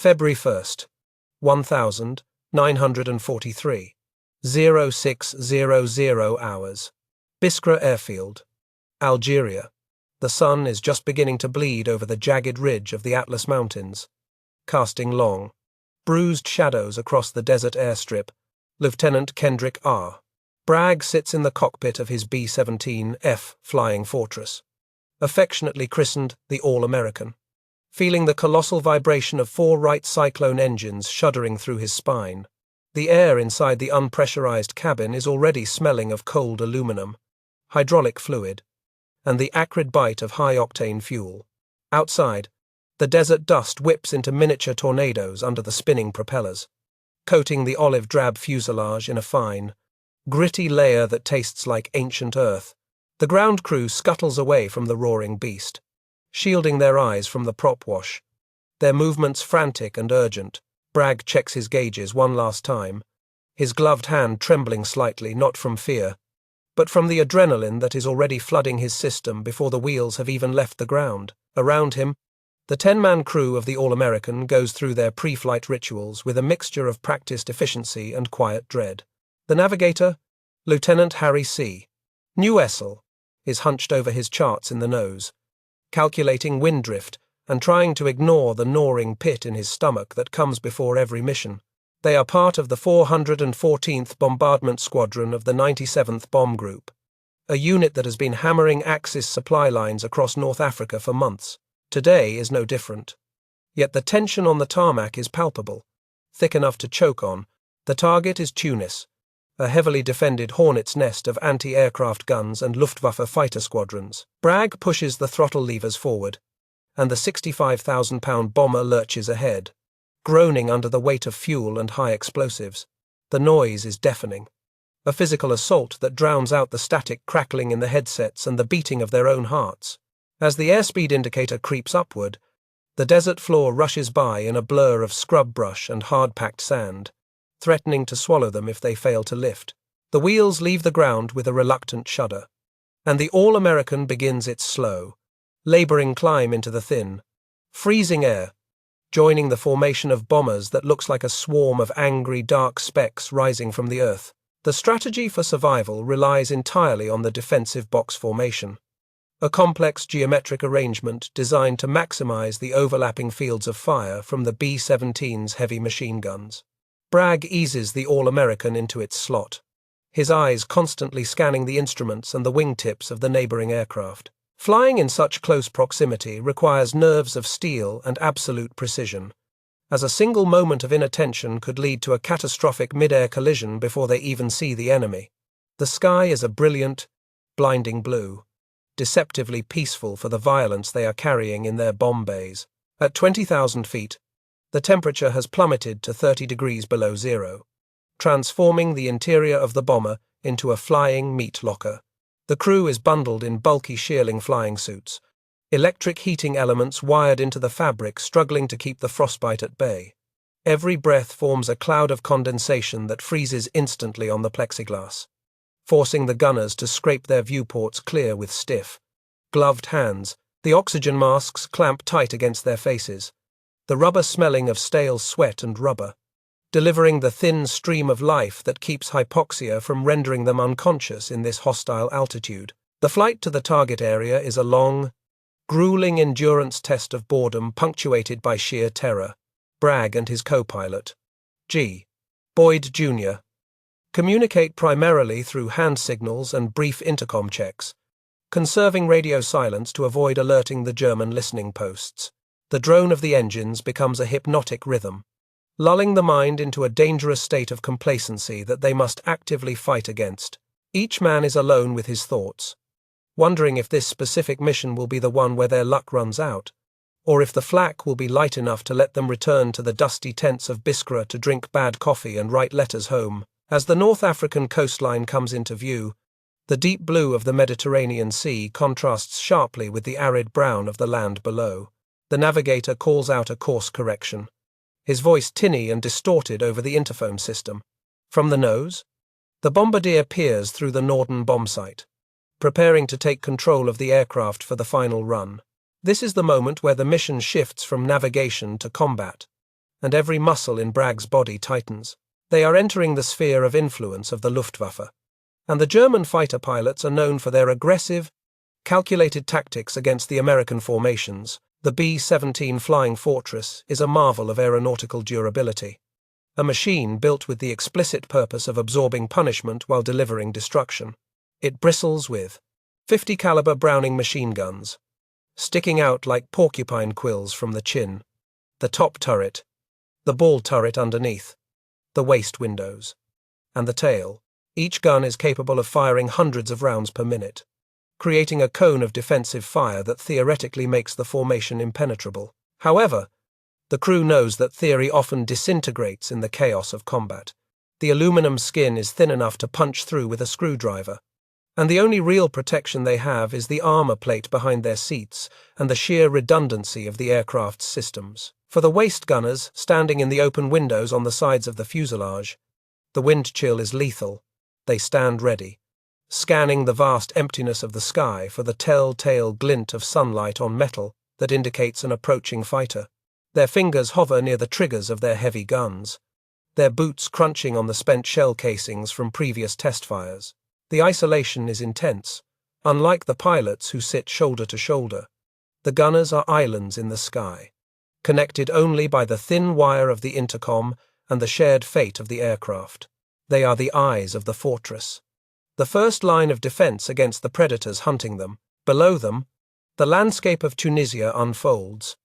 February 1st, 1943, 0600 hours. Biskra Airfield, Algeria. The sun is just beginning to bleed over the jagged ridge of the Atlas Mountains, casting long, bruised shadows across the desert airstrip. Lieutenant Kendrick R. Bragg sits in the cockpit of his B-17F Flying Fortress, affectionately christened the All-American, feeling the colossal vibration of 4 Wright Cyclone engines shuddering through his spine. The air inside the unpressurized cabin is already smelling of cold aluminum, hydraulic fluid, and the acrid bite of high-octane fuel. Outside, the desert dust whips into miniature tornadoes under the spinning propellers, coating the olive-drab fuselage in a fine, gritty layer that tastes like ancient earth. The ground crew scuttles away from the roaring beast, shielding their eyes from the prop wash, their movements frantic and urgent. Bragg checks his gauges one last time, his gloved hand trembling slightly, not from fear, but from the adrenaline that is already flooding his system before the wheels have even left the ground. Around him, the 10-man crew of the All-American goes through their pre-flight rituals with a mixture of practiced efficiency and quiet dread. The navigator, Lieutenant Harry C. Newessel, is hunched over his charts in the nose, calculating wind drift and trying to ignore the gnawing pit in his stomach that comes before every mission. They are part of the 414th Bombardment Squadron of the 97th Bomb Group, a unit that has been hammering Axis supply lines across North Africa for months. Today is no different. Yet the tension on the tarmac is palpable, thick enough to choke on. The target is Tunis, a heavily defended hornet's nest of anti-aircraft guns and Luftwaffe fighter squadrons. Bragg pushes the throttle levers forward, and the 65,000-pound bomber lurches ahead, groaning under the weight of fuel and high explosives. The noise is deafening, a physical assault that drowns out the static crackling in the headsets and the beating of their own hearts. As the airspeed indicator creeps upward, the desert floor rushes by in a blur of scrub brush and hard-packed sand, threatening to swallow them if they fail to lift. The wheels leave the ground with a reluctant shudder, and the All-American begins its slow, laboring climb into the thin, freezing air, joining the formation of bombers that looks like a swarm of angry, dark specks rising from the earth. The strategy for survival relies entirely on the defensive box formation, a complex geometric arrangement designed to maximize the overlapping fields of fire from the B-17's heavy machine guns. Bragg eases the All-American into its slot, his eyes constantly scanning the instruments and the wingtips of the neighboring aircraft. Flying in such close proximity requires nerves of steel and absolute precision, as a single moment of inattention could lead to a catastrophic mid-air collision before they even see the enemy. The sky is a brilliant, blinding blue, deceptively peaceful for the violence they are carrying in their bomb bays. At 20,000 feet, the temperature has plummeted to 30 degrees below zero, transforming the interior of the bomber into a flying meat locker. The crew is bundled in bulky shearling flying suits, electric heating elements wired into the fabric struggling to keep the frostbite at bay. Every breath forms a cloud of condensation that freezes instantly on the plexiglass, forcing the gunners to scrape their viewports clear with stiff, gloved hands. The oxygen masks clamp tight against their faces, the rubber smelling of stale sweat and rubber, delivering the thin stream of life that keeps hypoxia from rendering them unconscious in this hostile altitude. The flight to the target area is a long, grueling endurance test of boredom punctuated by sheer terror. Bragg and his co-pilot, G. Boyd Jr., communicate primarily through hand signals and brief intercom checks, conserving radio silence to avoid alerting the German listening posts. The drone of the engines becomes a hypnotic rhythm, lulling the mind into a dangerous state of complacency that they must actively fight against. Each man is alone with his thoughts, wondering if this specific mission will be the one where their luck runs out, or if the flak will be light enough to let them return to the dusty tents of Biskra to drink bad coffee and write letters home. As the North African coastline comes into view, the deep blue of the Mediterranean Sea contrasts sharply with the arid brown of the land below. The navigator calls out a course correction, his voice tinny and distorted over the interphone system. From the nose, the bombardier peers through the Norden bombsight, preparing to take control of the aircraft for the final run. This is the moment where the mission shifts from navigation to combat, and every muscle in Bragg's body tightens. They are entering the sphere of influence of the Luftwaffe, and the German fighter pilots are known for their aggressive, calculated tactics against the American formations. The B-17 Flying Fortress is a marvel of aeronautical durability, a machine built with the explicit purpose of absorbing punishment while delivering destruction. It bristles with 50 caliber Browning machine guns, sticking out like porcupine quills from the chin, the top turret, the ball turret underneath, the waist windows, and the tail. Each gun is capable of firing hundreds of rounds per minute, creating a cone of defensive fire that theoretically makes the formation impenetrable. However, the crew knows that theory often disintegrates in the chaos of combat. The aluminum skin is thin enough to punch through with a screwdriver, and the only real protection they have is the armor plate behind their seats and the sheer redundancy of the aircraft's systems. For the waist gunners standing in the open windows on the sides of the fuselage, the wind chill is lethal. They stand ready, scanning the vast emptiness of the sky for the telltale glint of sunlight on metal that indicates an approaching fighter. Their fingers hover near the triggers of their heavy guns, their boots crunching on the spent shell casings from previous test fires. The isolation is intense. Unlike the pilots who sit shoulder to shoulder, the gunners are islands in the sky, connected only by the thin wire of the intercom and the shared fate of the aircraft. They are the eyes of the fortress, the first line of defense against the predators hunting them. Below them, the landscape of Tunisia unfolds,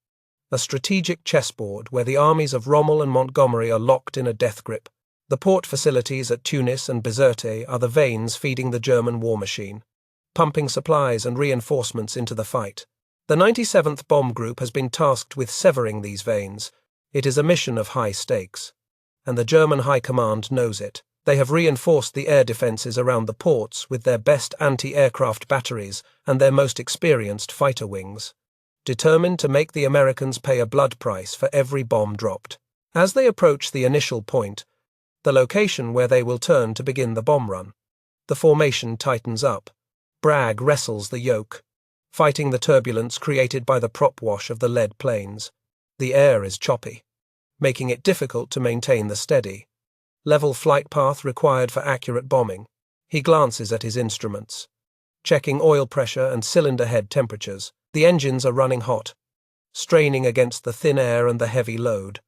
a strategic chessboard where the armies of Rommel and Montgomery are locked in a death grip. The port facilities at Tunis and Bizerte are the veins feeding the German war machine, pumping supplies and reinforcements into the fight. The 97th Bomb Group has been tasked with severing these veins. It is a mission of high stakes, and the German High Command knows it. They have reinforced the air defenses around the ports with their best anti-aircraft batteries and their most experienced fighter wings, determined to make the Americans pay a blood price for every bomb dropped. As they approach the initial point, the location where they will turn to begin the bomb run, the formation tightens up. Bragg wrestles the yoke, fighting the turbulence created by the prop wash of the lead planes. The air is choppy, making it difficult to maintain the steady, level flight path required for accurate bombing. He glances at his instruments, checking oil pressure and cylinder head temperatures. The engines are running hot, straining against the thin air and the heavy load,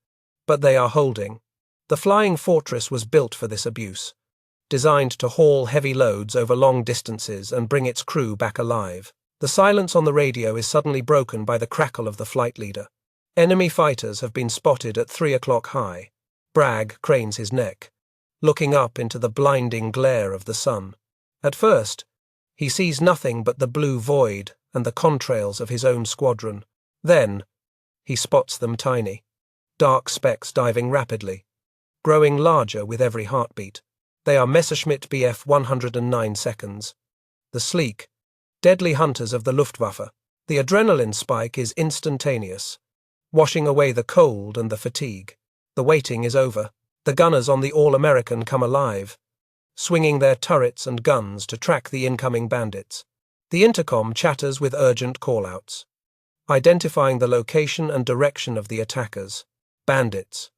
but they are holding. The Flying Fortress was built for this abuse, designed to haul heavy loads over long distances and bring its crew back alive. The silence on the radio is suddenly broken by the crackle of the flight leader. Enemy fighters have been spotted at 3 o'clock high. Bragg cranes his neck, looking up into the blinding glare of the sun. At first, he sees nothing but the blue void and the contrails of his own squadron. Then, he spots them tiny, dark specks diving rapidly, growing larger with every heartbeat. They are Messerschmitt Bf 109 seconds, the sleek, deadly hunters of the Luftwaffe. The adrenaline spike is instantaneous, washing away the cold and the fatigue. The waiting is over. The gunners on the All-American come alive, swinging their turrets and guns to track the incoming bandits. The intercom chatters with urgent call-outs, identifying the location and direction of the attackers. Bandits.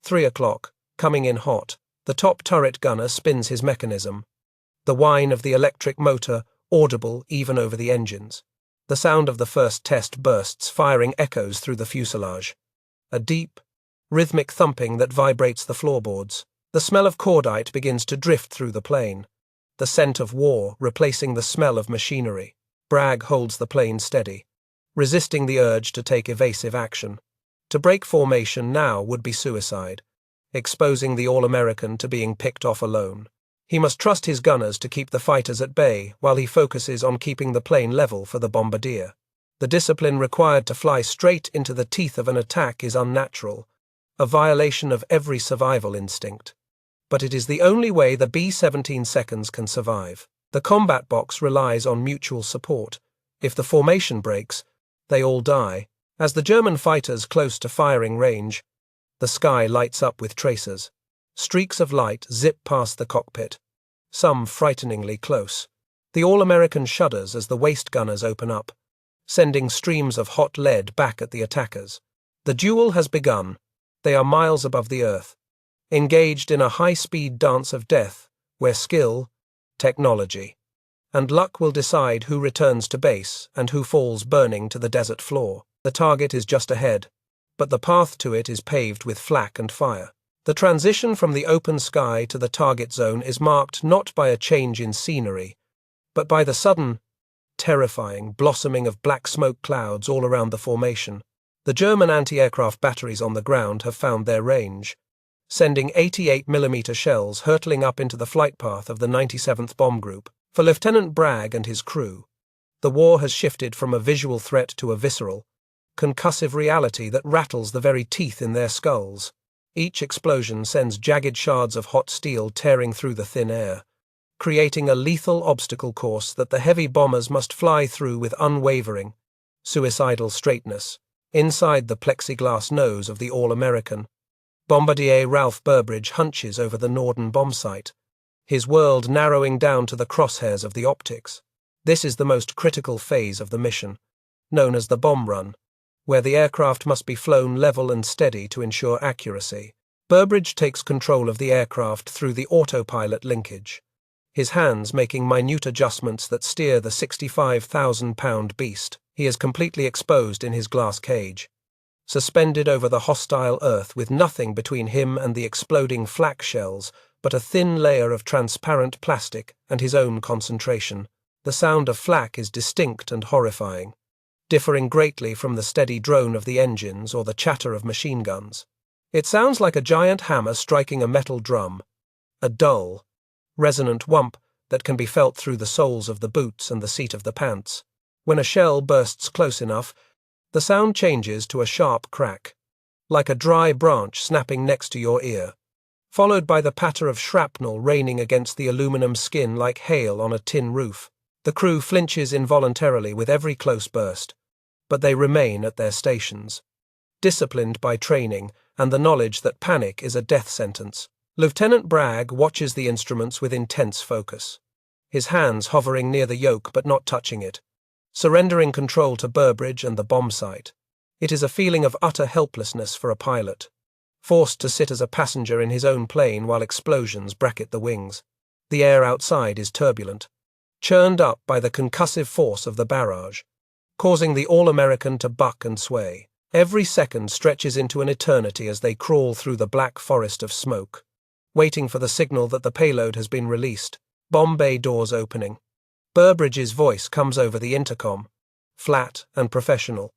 3 o'clock, coming in hot. The top turret gunner spins his mechanism, the whine of the electric motor audible even over the engines. The sound of the first test bursts, firing echoes through the fuselage. A deep, rhythmic thumping that vibrates the floorboards. The smell of cordite begins to drift through the plane, the scent of war replacing the smell of machinery. Bragg holds the plane steady, resisting the urge to take evasive action. To break formation now would be suicide, exposing the All-American to being picked off alone. He must trust his gunners to keep the fighters at bay while he focuses on keeping the plane level for the bombardier. The discipline required to fly straight into the teeth of an attack is unnatural, a violation of every survival instinct. But it is the only way the B-17 seconds can survive. The combat box relies on mutual support. If the formation breaks, they all die. As the German fighters close to firing range, the sky lights up with tracers. Streaks of light zip past the cockpit, some frighteningly close. The All-American shudders as the waist gunners open up, sending streams of hot lead back at the attackers. The duel has begun, They are miles above the earth, engaged in a high-speed dance of death where skill, technology, and luck will decide who returns to base and who falls burning to the desert floor. The target is just ahead, but the path to it is paved with flak and fire. The transition from the open sky to the target zone is marked not by a change in scenery, but by the sudden, terrifying blossoming of black smoke clouds all around the formation. The German anti-aircraft batteries on the ground have found their range, sending 88mm shells hurtling up into the flight path of the 97th Bomb Group. For Lieutenant Bragg and his crew, the war has shifted from a visual threat to a visceral, concussive reality that rattles the very teeth in their skulls. Each explosion sends jagged shards of hot steel tearing through the thin air, creating a lethal obstacle course that the heavy bombers must fly through with unwavering, suicidal straightness. Inside the plexiglass nose of the All-American, Bombardier Ralph Burbridge hunches over the Norden bomb site, his world narrowing down to the crosshairs of the optics. This is the most critical phase of the mission, known as the bomb run, where the aircraft must be flown level and steady to ensure accuracy. Burbridge takes control of the aircraft through the autopilot linkage, his hands making minute adjustments that steer the 65,000-pound beast. He is completely exposed in his glass cage, suspended over the hostile earth with nothing between him and the exploding flak shells but a thin layer of transparent plastic and his own concentration. The sound of flak is distinct and horrifying, differing greatly from the steady drone of the engines or the chatter of machine guns. It sounds like a giant hammer striking a metal drum, a dull, resonant whump that can be felt through the soles of the boots and the seat of the pants. When a shell bursts close enough, the sound changes to a sharp crack, like a dry branch snapping next to your ear, followed by the patter of shrapnel raining against the aluminum skin like hail on a tin roof. The crew flinches involuntarily with every close burst, but they remain at their stations, disciplined by training and the knowledge that panic is a death sentence. Lieutenant Bragg watches the instruments with intense focus, his hands hovering near the yoke but not touching it, surrendering control to Burbridge and the bomb site. It is a feeling of utter helplessness for a pilot, forced to sit as a passenger in his own plane while explosions bracket the wings. The air outside is turbulent, churned up by the concussive force of the barrage, causing the All-American to buck and sway. Every second stretches into an eternity as they crawl through the black forest of smoke, waiting for the signal that the payload has been released. Bomb bay doors opening. Burbridge's voice comes over the intercom, flat and professional,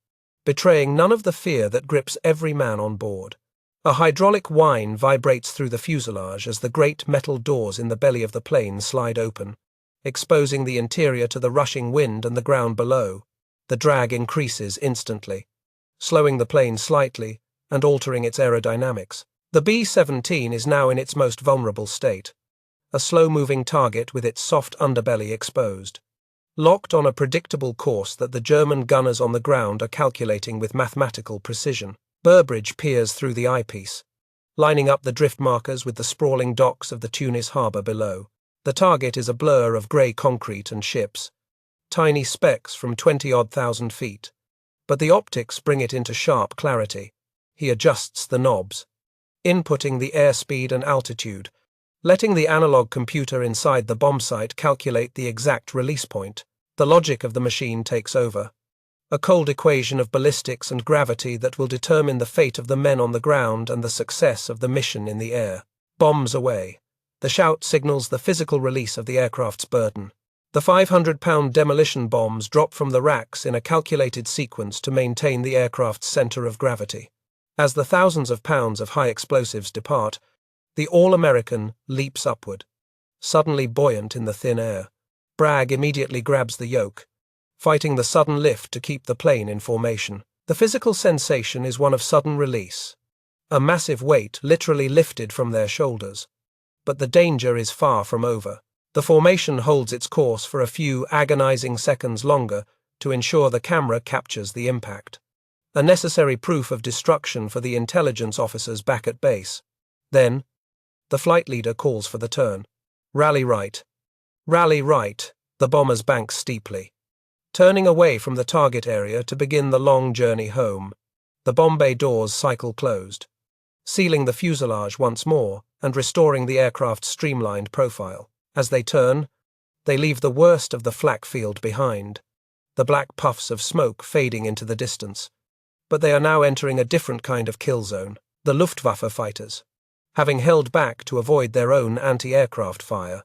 betraying none of the fear that grips every man on board. A hydraulic whine vibrates through the fuselage as the great metal doors in the belly of the plane slide open, exposing the interior to the rushing wind and the ground below. The drag increases instantly, slowing the plane slightly and altering its aerodynamics. The B-17 is now in its most vulnerable state, a slow-moving target with its soft underbelly exposed, locked on a predictable course that the German gunners on the ground are calculating with mathematical precision. Burbridge peers through the eyepiece, lining up the drift markers with the sprawling docks of the Tunis harbour below. The target is a blur of grey concrete and ships, tiny specks from 20-odd thousand feet, but the optics bring it into sharp clarity. He adjusts the knobs, inputting the airspeed and altitude, letting the analog computer inside the bomb site calculate the exact release point. The logic of the machine takes over, a cold equation of ballistics and gravity that will determine the fate of the men on the ground and the success of the mission in the air. Bombs away. The shout signals the physical release of the aircraft's burden. The 500-pound demolition bombs drop from the racks in a calculated sequence to maintain the aircraft's center of gravity. As the thousands of pounds of high explosives depart, the All-American leaps upward, suddenly buoyant in the thin air. Bragg immediately grabs the yoke, fighting the sudden lift to keep the plane in formation. The physical sensation is one of sudden release, a massive weight literally lifted from their shoulders. But the danger is far from over. The formation holds its course for a few agonizing seconds longer to ensure the camera captures the impact, a necessary proof of destruction for the intelligence officers back at base. Then, the flight leader calls for the turn. Rally right. Rally right. The bombers bank steeply, turning away from the target area to begin the long journey home. The bomb bay doors cycle closed, sealing the fuselage once more and restoring the aircraft's streamlined profile. As they turn, they leave the worst of the flak field behind, the black puffs of smoke fading into the distance. But they are now entering a different kind of kill zone. The Luftwaffe fighters, having held back to avoid their own anti-aircraft fire,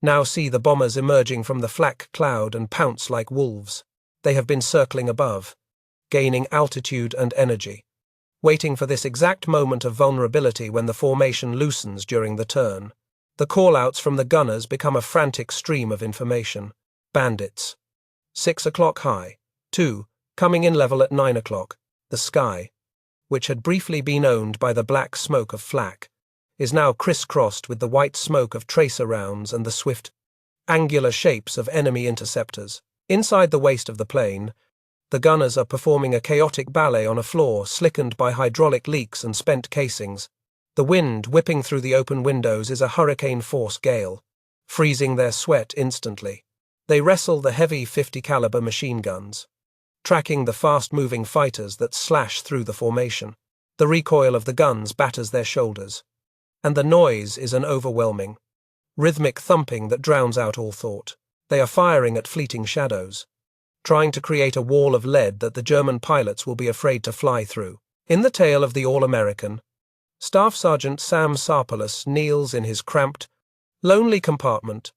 now see the bombers emerging from the flak cloud and pounce like wolves. They have been circling above, gaining altitude and energy, waiting for this exact moment of vulnerability when the formation loosens during the turn. The call-outs from the gunners become a frantic stream of information. Bandits. 6 o'clock high. 2, coming in level at 9 o'clock. The sky, which had briefly been owned by the black smoke of flak, is now crisscrossed with the white smoke of tracer rounds and the swift, angular shapes of enemy interceptors. Inside the waist of the plane, the gunners are performing a chaotic ballet on a floor slickened by hydraulic leaks and spent casings. The wind whipping through the open windows is a hurricane-force gale, freezing their sweat instantly. They wrestle the heavy 50-caliber machine guns, tracking the fast-moving fighters that slash through the formation. The recoil of the guns batters their shoulders, and the noise is an overwhelming, rhythmic thumping that drowns out all thought. They are firing at fleeting shadows, trying to create a wall of lead that the German pilots will be afraid to fly through. In the tail of the All-American, Staff Sergeant Sam Sarpalus kneels in his cramped, lonely compartment,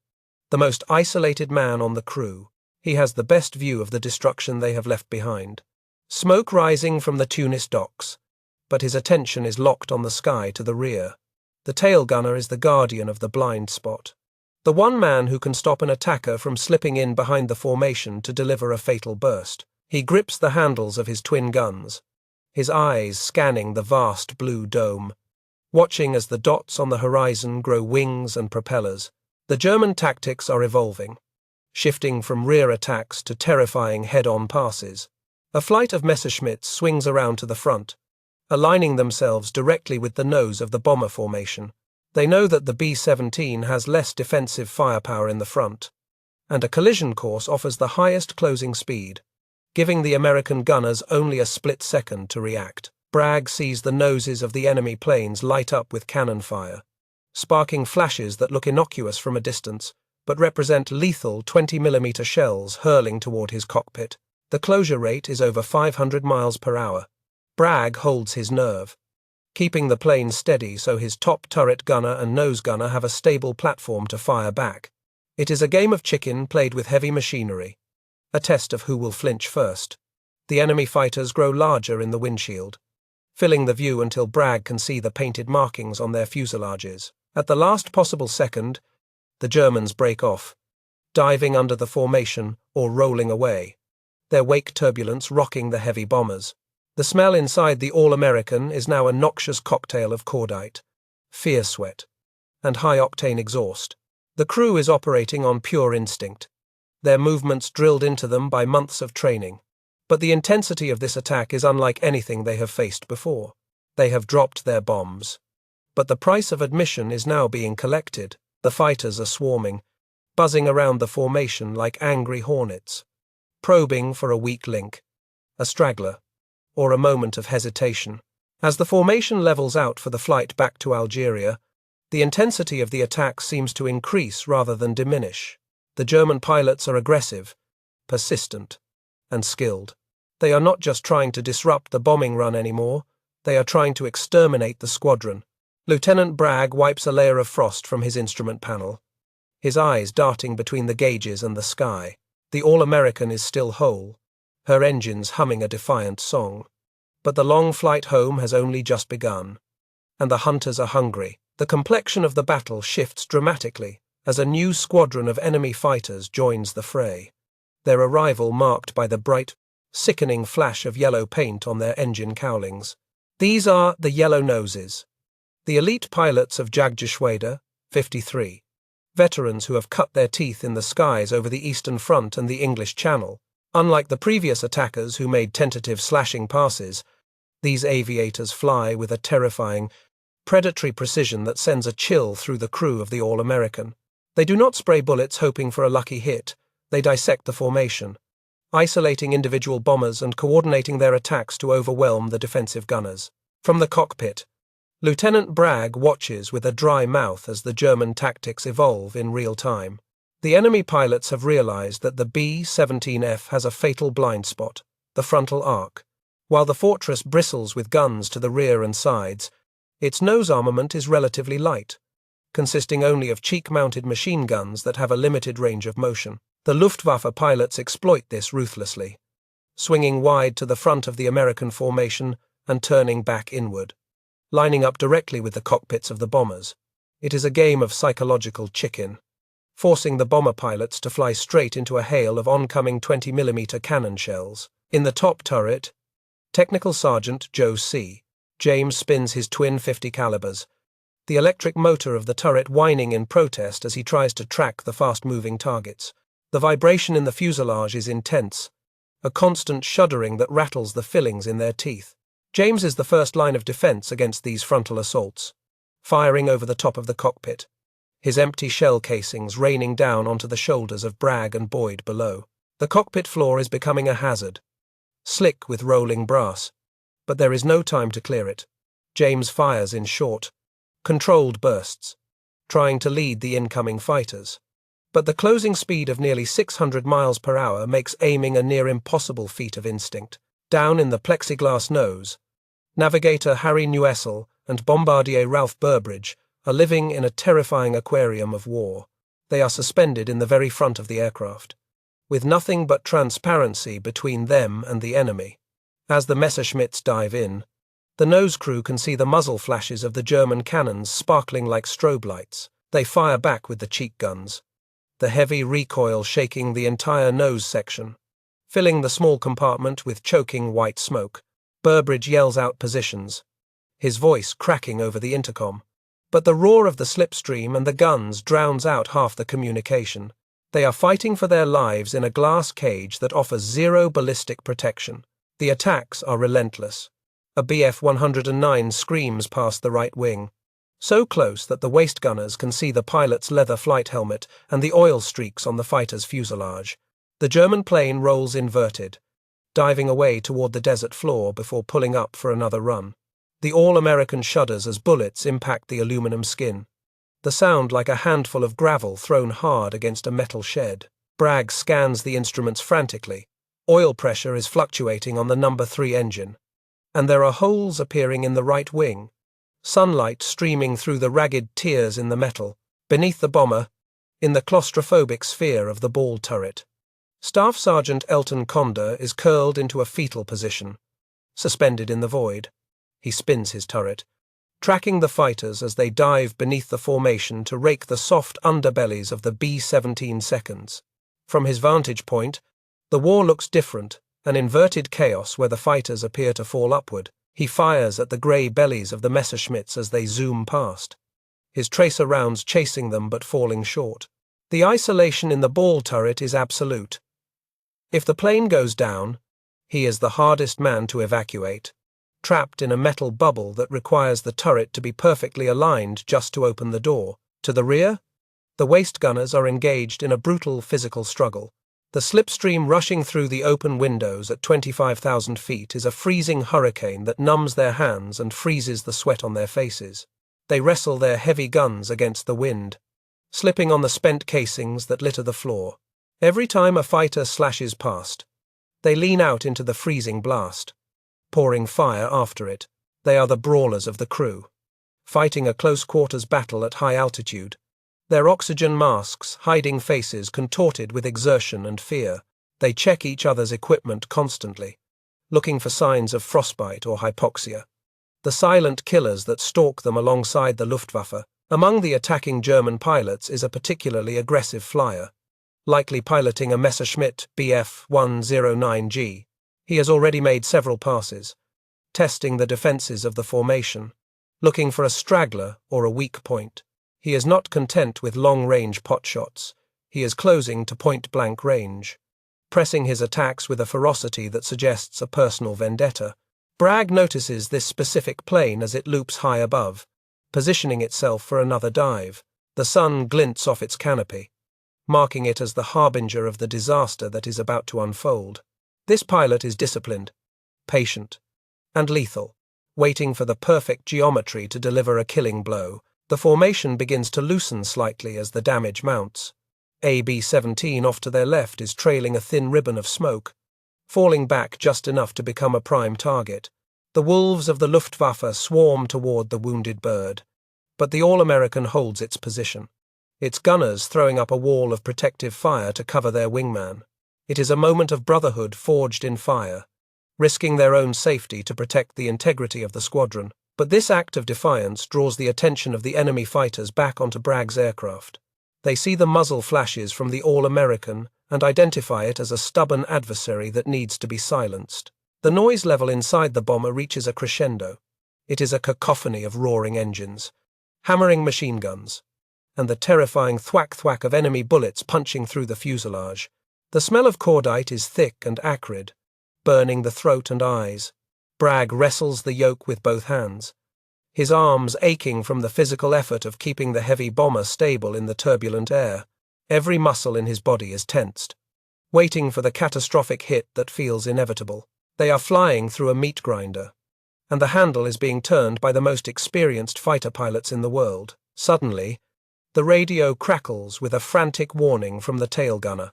the most isolated man on the crew. He has the best view of the destruction they have left behind. Smoke rising from the Tunis docks, but his attention is locked on the sky to the rear. The tail gunner is the guardian of the blind spot, the one man who can stop an attacker from slipping in behind the formation to deliver a fatal burst. He grips the handles of his twin guns, his eyes scanning the vast blue dome, watching as the dots on the horizon grow wings and propellers. The German tactics are evolving, shifting from rear attacks to terrifying head-on passes. A flight of Messerschmitts swings around to the front, aligning themselves directly with the nose of the bomber formation. They know that the B-17 has less defensive firepower in the front, and a collision course offers the highest closing speed, giving the American gunners only a split second to react. Bragg sees the noses of the enemy planes light up with cannon fire, sparking flashes that look innocuous from a distance, but represent lethal 20mm shells hurling toward his cockpit. The closure rate is over 500 miles per hour. Bragg holds his nerve, keeping the plane steady so his top turret gunner and nose gunner have a stable platform to fire back. It is a game of chicken played with heavy machinery, a test of who will flinch first. The enemy fighters grow larger in the windshield, filling the view until Bragg can see the painted markings on their fuselages. At the last possible second, the Germans break off, diving under the formation or rolling away, their wake turbulence rocking the heavy bombers. The smell inside the All-American is now a noxious cocktail of cordite, fear sweat, and high-octane exhaust. The crew is operating on pure instinct, their movements drilled into them by months of training. But the intensity of this attack is unlike anything they have faced before. They have dropped their bombs, but the price of admission is now being collected. The fighters are swarming, buzzing around the formation like angry hornets, probing for a weak link, a straggler, or a moment of hesitation. As the formation levels out for the flight back to Algeria, the intensity of the attack seems to increase rather than diminish. The German pilots are aggressive, persistent, and skilled. They are not just trying to disrupt the bombing run anymore, they are trying to exterminate the squadron. Lieutenant Bragg wipes a layer of frost from his instrument panel, his eyes darting between the gauges and the sky. The All-American is still whole, her engines humming a defiant song. But the long flight home has only just begun, and the hunters are hungry. The complexion of the battle shifts dramatically as a new squadron of enemy fighters joins the fray, their arrival marked by the bright, sickening flash of yellow paint on their engine cowlings. These are the Yellow Noses, the elite pilots of WWII, 53, veterans who have cut their teeth in the skies over the Eastern Front and the English Channel. Unlike the previous attackers who made tentative slashing passes, these aviators fly with a terrifying, predatory precision that sends a chill through the crew of the All-American. They do not spray bullets hoping for a lucky hit. They dissect the formation, isolating individual bombers and coordinating their attacks to overwhelm the defensive gunners. From the cockpit, Lieutenant Bragg watches with a dry mouth as the German tactics evolve in real time. The enemy pilots have realized that the B-17F has a fatal blind spot, the frontal arc. While the fortress bristles with guns to the rear and sides, its nose armament is relatively light, consisting only of cheek-mounted machine guns that have a limited range of motion. The Luftwaffe pilots exploit this ruthlessly, swinging wide to the front of the American formation and turning back inward, lining up directly with the cockpits of the bombers. It is a game of psychological chicken, forcing the bomber pilots to fly straight into a hail of oncoming 20mm cannon shells. In the top turret, Technical Sergeant Joe C. James spins his twin 50 calibers, the electric motor of the turret whining in protest as he tries to track the fast-moving targets. The vibration in the fuselage is intense, a constant shuddering that rattles the fillings in their teeth. James is the first line of defense against these frontal assaults, firing over the top of the cockpit, his empty shell casings raining down onto the shoulders of Bragg and Boyd below. The cockpit floor is becoming a hazard, slick with rolling brass, but there is no time to clear it. James fires in short, controlled bursts, trying to lead the incoming fighters. But the closing speed of nearly 600 miles per hour makes aiming a near impossible feat of instinct. Down in the plexiglass nose, navigator Harry Newessel and bombardier Ralph Burbridge are living in a terrifying aquarium of war. They are suspended in the very front of the aircraft, with nothing but transparency between them and the enemy. As the Messerschmitts dive in, the nose crew can see the muzzle flashes of the German cannons sparkling like strobe lights. They fire back with the cheek guns, the heavy recoil shaking the entire nose section, filling the small compartment with choking white smoke. Burbridge yells out positions, his voice cracking over the intercom. But the roar of the slipstream and the guns drowns out half the communication. They are fighting for their lives in a glass cage that offers zero ballistic protection. The attacks are relentless. A Bf-109 screams past the right wing, so close that the waist gunners can see the pilot's leather flight helmet and the oil streaks on the fighter's fuselage. The German plane rolls inverted, diving away toward the desert floor before pulling up for another run. The All-American shudders as bullets impact the aluminum skin, the sound like a handful of gravel thrown hard against a metal shed. Bragg scans the instruments frantically. Oil pressure is fluctuating on the No. 3 engine, and there are holes appearing in the right wing, sunlight streaming through the ragged tears in the metal. Beneath the bomber, in the claustrophobic sphere of the ball turret, Staff Sergeant Elton Conder is curled into a fetal position, suspended in the void. He spins his turret, tracking the fighters as they dive beneath the formation to rake the soft underbellies of the B-17 seconds. From his vantage point, the war looks different, an inverted chaos where the fighters appear to fall upward. He fires at the grey bellies of the Messerschmitts as they zoom past, his tracer rounds chasing them but falling short. The isolation in the ball turret is absolute. If the plane goes down, he is the hardest man to evacuate, trapped in a metal bubble that requires the turret to be perfectly aligned just to open the door. To the rear, the waist gunners are engaged in a brutal physical struggle. The slipstream rushing through the open windows at 25,000 feet is a freezing hurricane that numbs their hands and freezes the sweat on their faces. They wrestle their heavy guns against the wind, slipping on the spent casings that litter the floor. Every time a fighter slashes past, they lean out into the freezing blast, pouring fire after it. They are the brawlers of the crew, fighting a close-quarters battle at high altitude, their oxygen masks hiding faces contorted with exertion and fear. They check each other's equipment constantly, looking for signs of frostbite or hypoxia. The silent killers that stalk them alongside the Luftwaffe. Among the attacking German pilots is a particularly aggressive flyer, likely piloting a Messerschmitt Bf-109G. He has already made several passes, testing the defenses of the formation, looking for a straggler or a weak point. He is not content with long-range potshots. He is closing to point-blank range, pressing his attacks with a ferocity that suggests a personal vendetta. Bragg notices this specific plane as it loops high above, positioning itself for another dive. The sun glints off its canopy, marking it as the harbinger of the disaster that is about to unfold. This pilot is disciplined, patient, and lethal. waiting for the perfect geometry to deliver a killing blow. The formation begins to loosen slightly as the damage mounts. B-17 off to their left is trailing a thin ribbon of smoke, falling back just enough to become a prime target. The wolves of the Luftwaffe swarm toward the wounded bird, but the All-American holds its position, its gunners throwing up a wall of protective fire to cover their wingman. It is a moment of brotherhood forged in fire, risking their own safety to protect the integrity of the squadron. But this act of defiance draws the attention of the enemy fighters back onto Bragg's aircraft. They see the muzzle flashes from the All-American and identify it as a stubborn adversary that needs to be silenced. The noise level inside the bomber reaches a crescendo. It is a cacophony of roaring engines, hammering machine guns, and the terrifying thwack-thwack of enemy bullets punching through the fuselage. The smell of cordite is thick and acrid, burning the throat and eyes. Bragg wrestles the yoke with both hands, his arms aching from the physical effort of keeping the heavy bomber stable in the turbulent air. Every muscle in his body is tensed, waiting for the catastrophic hit that feels inevitable. They are flying through a meat grinder, and the handle is being turned by the most experienced fighter pilots in the world. Suddenly, the radio crackles with a frantic warning from the tail gunner.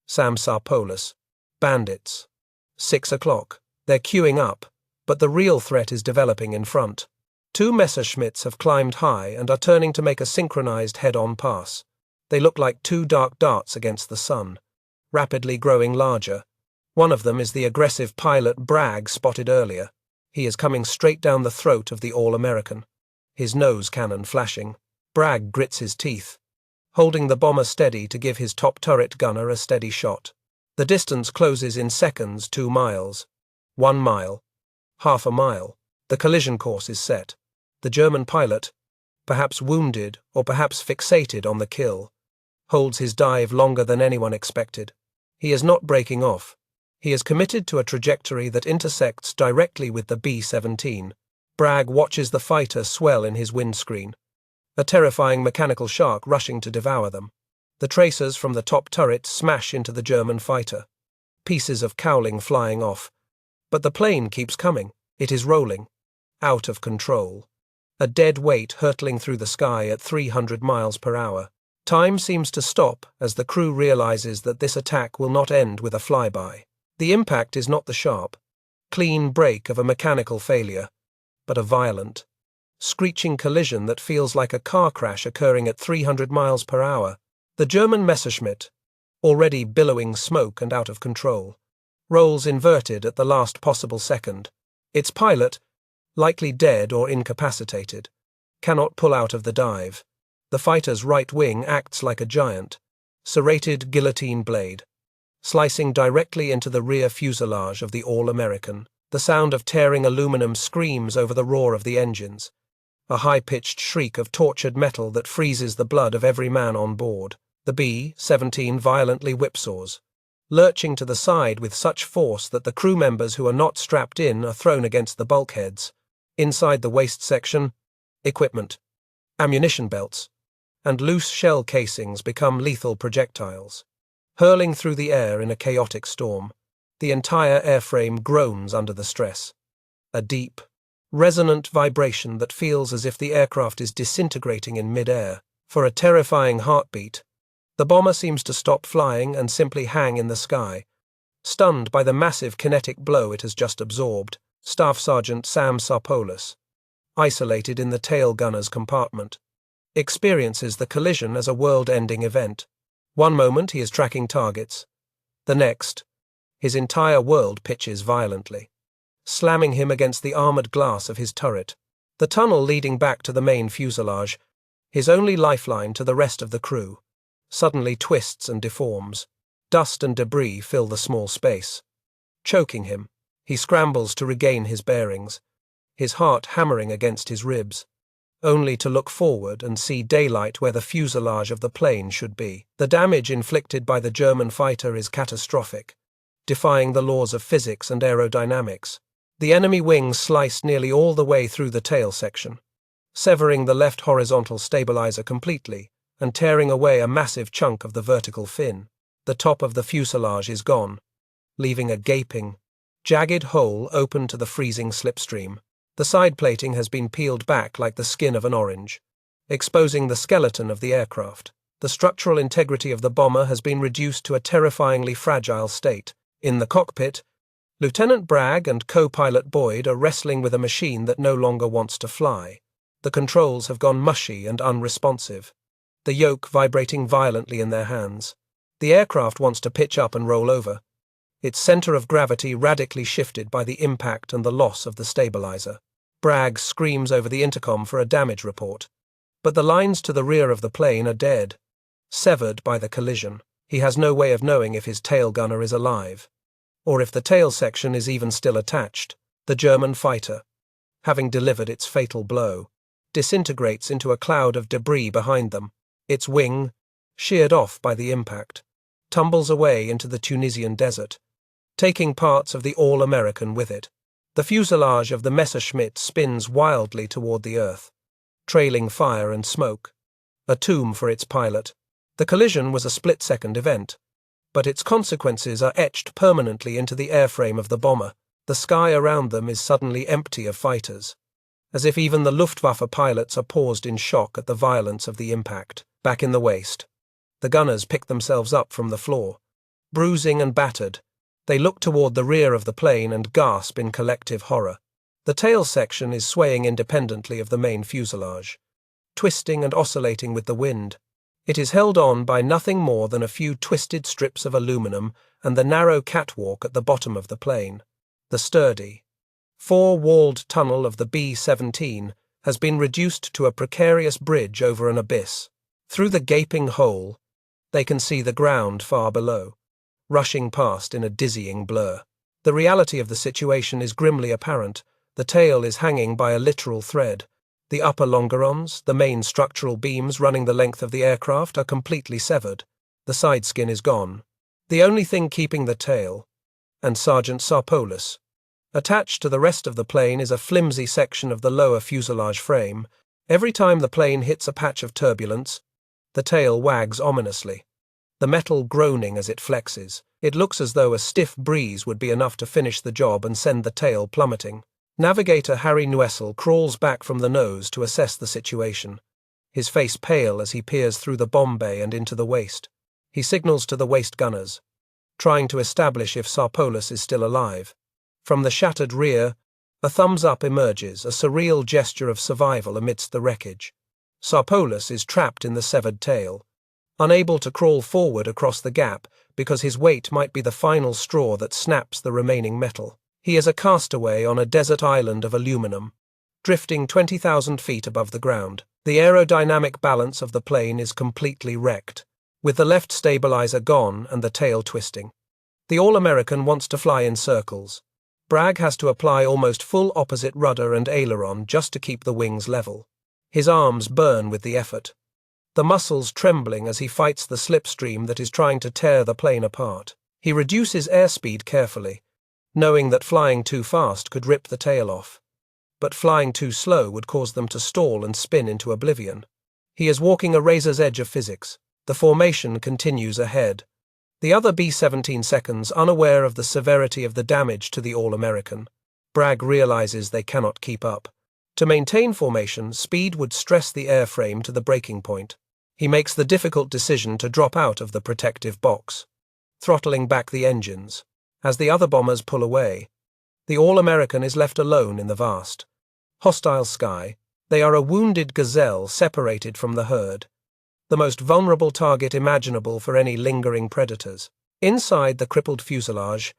Sam Sarpolis. Bandits. 6 o'clock. They're queuing up, but the real threat is developing in front. 2 Messerschmitts have climbed high and are turning to make a synchronized head-on pass. They look like 2 dark darts against the sun, rapidly growing larger. One of them is the aggressive pilot Bragg spotted earlier. He is coming straight down the throat of the All-American, his nose cannon flashing. Bragg grits his teeth, holding the bomber steady to give his top turret gunner a steady shot. The distance closes in seconds. 2 miles. 1 mile. Half a mile. The collision course is set. The German pilot, perhaps wounded or perhaps fixated on the kill, holds his dive longer than anyone expected. He is not breaking off. He is committed to a trajectory that intersects directly with the B-17. Bragg watches the fighter swell in his windscreen, a terrifying mechanical shark rushing to devour them. The tracers from the top turret smash into the German fighter, pieces of cowling flying off. But the plane keeps coming. It is rolling, out of control, a dead weight hurtling through the sky at 300 miles per hour. Time seems to stop as the crew realizes that this attack will not end with a flyby. The impact is not the sharp, clean break of a mechanical failure, but a violent, screeching collision that feels like a car crash occurring at 300 miles per hour. The German Messerschmitt, already billowing smoke and out of control, rolls inverted at the last possible second. Its pilot, likely dead or incapacitated, cannot pull out of the dive. The fighter's right wing acts like a giant, serrated guillotine blade, slicing directly into the rear fuselage of the All-American. The sound of tearing aluminum screams over the roar of the engines, a high-pitched shriek of tortured metal that freezes the blood of every man on board. The B-17 violently whipsaws, lurching to the side with such force that the crew members who are not strapped in are thrown against the bulkheads. Inside the waist section, equipment, ammunition belts, and loose shell casings become lethal projectiles. Hurling through the air in a chaotic storm, the entire airframe groans under the stress. A deep, resonant vibration that feels as if the aircraft is disintegrating in mid-air. For a terrifying heartbeat, the bomber seems to stop flying and simply hang in the sky, stunned by the massive kinetic blow it has just absorbed. Staff Sergeant Sam Sarpolis, isolated in the tail gunner's compartment, experiences the collision as a world-ending event. One moment he is tracking targets. The next, his entire world pitches violently, slamming him against the armored glass of his turret. The tunnel leading back to the main fuselage, his only lifeline to the rest of the crew, suddenly twists and deforms. Dust and debris fill the small space, choking him. He scrambles to regain his bearings, his heart hammering against his ribs, only to look forward and see daylight where the fuselage of the plane should be. The damage inflicted by the German fighter is catastrophic, defying the laws of physics and aerodynamics. The enemy wings slice nearly all the way through the tail section, severing the left horizontal stabilizer completely and tearing away a massive chunk of the vertical fin. The top of the fuselage is gone, leaving a gaping, jagged hole open to the freezing slipstream. The side plating has been peeled back like the skin of an orange, exposing the skeleton of the aircraft. The structural integrity of the bomber has been reduced to a terrifyingly fragile state. In the cockpit, Lieutenant Bragg and co-pilot Boyd are wrestling with a machine that no longer wants to fly. The controls have gone mushy and unresponsive, the yoke vibrating violently in their hands. The aircraft wants to pitch up and roll over, its center of gravity radically shifted by the impact and the loss of the stabilizer. Bragg screams over the intercom for a damage report, but the lines to the rear of the plane are dead, severed by the collision. He has no way of knowing if his tail gunner is alive, or if the tail section is even still attached. The German fighter, having delivered its fatal blow, disintegrates into a cloud of debris behind them. Its wing, sheared off by the impact, tumbles away into the Tunisian desert, taking parts of the All-American with it. The fuselage of the Messerschmitt spins wildly toward the earth, trailing fire and smoke, a tomb for its pilot. The collision was a split-second event, but its consequences are etched permanently into the airframe of the bomber. The sky around them is suddenly empty of fighters, as if even the Luftwaffe pilots are paused in shock at the violence of the impact. Back in the waist, the gunners pick themselves up from the floor. Bruising and battered, they look toward the rear of the plane and gasp in collective horror. The tail section is swaying independently of the main fuselage, twisting and oscillating with the wind. It is held on by nothing more than a few twisted strips of aluminum and the narrow catwalk at the bottom of the plane. The sturdy, four-walled tunnel of the B-17 has been reduced to a precarious bridge over an abyss. Through the gaping hole, they can see the ground far below, rushing past in a dizzying blur. The reality of the situation is grimly apparent. The tail is hanging by a literal thread. The upper longerons, the main structural beams running the length of the aircraft, are completely severed. The side skin is gone. The only thing keeping the tail, and Sergeant Sarpolis, attached to the rest of the plane is a flimsy section of the lower fuselage frame. Every time the plane hits a patch of turbulence, the tail wags ominously, the metal groaning as it flexes. It looks as though a stiff breeze would be enough to finish the job and send the tail plummeting. Navigator Harry Nuessel crawls back from the nose to assess the situation, his face pale as he peers through the bomb bay and into the waist. He signals to the waist gunners, trying to establish if Sarpolis is still alive. From the shattered rear, a thumbs up emerges, a surreal gesture of survival amidst the wreckage. Sarpolis is trapped in the severed tail, unable to crawl forward across the gap because his weight might be the final straw that snaps the remaining metal. He is a castaway on a desert island of aluminum, drifting 20,000 feet above the ground. The aerodynamic balance of the plane is completely wrecked, with the left stabilizer gone and the tail twisting. The All-American wants to fly in circles. Bragg has to apply almost full opposite rudder and aileron just to keep the wings level. His arms burn with the effort, the muscles trembling as he fights the slipstream that is trying to tear the plane apart. He reduces airspeed carefully, knowing that flying too fast could rip the tail off, but flying too slow would cause them to stall and spin into oblivion. He is walking a razor's edge of physics. The formation continues ahead. The other B-17 seconds unaware of the severity of the damage to the All-American. Bragg realizes they cannot keep up. To maintain formation, speed would stress the airframe to the breaking point. He makes the difficult decision to drop out of the protective box, throttling back the engines. As the other bombers pull away, the All-American is left alone in the vast, hostile sky. They are a wounded gazelle separated from the herd, the most vulnerable target imaginable for any lingering predators. Inside the crippled fuselage,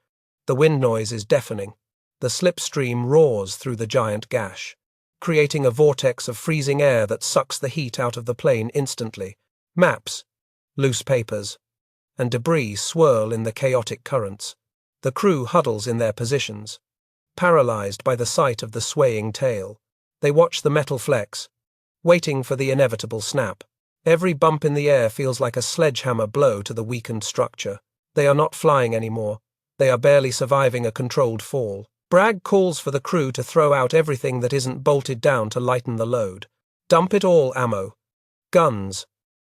the wind noise is deafening. The slipstream roars through the giant gash, creating a vortex of freezing air that sucks the heat out of the plane instantly. Maps, loose papers, and debris swirl in the chaotic currents. The crew huddles in their positions, paralyzed by the sight of the swaying tail. They watch the metal flex, waiting for the inevitable snap. Every bump in the air feels like a sledgehammer blow to the weakened structure. They are not flying anymore. They are barely surviving a controlled fall. Bragg calls for the crew to throw out everything that isn't bolted down to lighten the load. Dump it all, ammo, guns,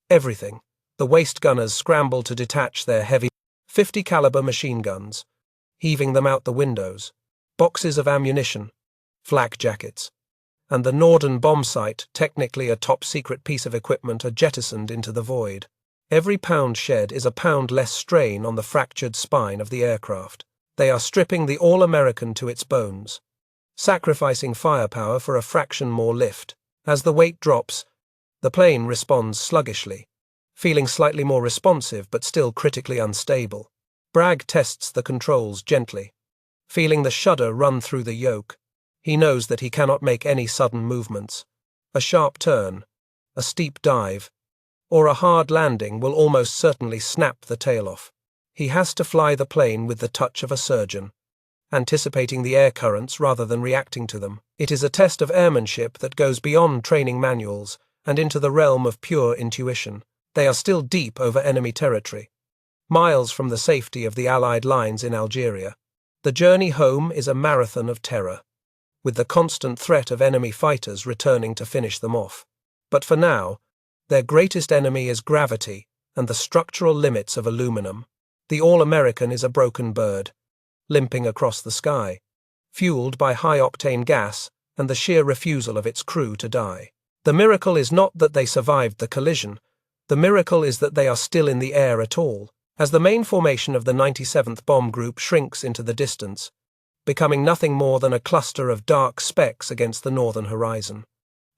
everything. The waist gunners scramble to detach their heavy 50 caliber machine guns, heaving them out the windows. Boxes of ammunition, flak jackets, and the Norden bomb sight, technically a top-secret piece of equipment, are jettisoned into the void. Every pound shed is a pound less strain on the fractured spine of the aircraft. They are stripping the All-American to its bones, sacrificing firepower for a fraction more lift. As the weight drops, the plane responds sluggishly, feeling slightly more responsive but still critically unstable. Bragg tests the controls gently, feeling the shudder run through the yoke. He knows that he cannot make any sudden movements. A sharp turn, a steep dive, or a hard landing will almost certainly snap the tail off. He has to fly the plane with the touch of a surgeon, anticipating the air currents rather than reacting to them. It is a test of airmanship that goes beyond training manuals and into the realm of pure intuition. They are still deep over enemy territory, miles from the safety of the Allied lines in Algeria. The journey home is a marathon of terror, with the constant threat of enemy fighters returning to finish them off. But for now, their greatest enemy is gravity and the structural limits of aluminum. The All-American is a broken bird, limping across the sky, fueled by high-octane gas and the sheer refusal of its crew to die. The miracle is not that they survived the collision. The miracle is that they are still in the air at all. As the main formation of the 97th Bomb Group shrinks into the distance, becoming nothing more than a cluster of dark specks against the northern horizon,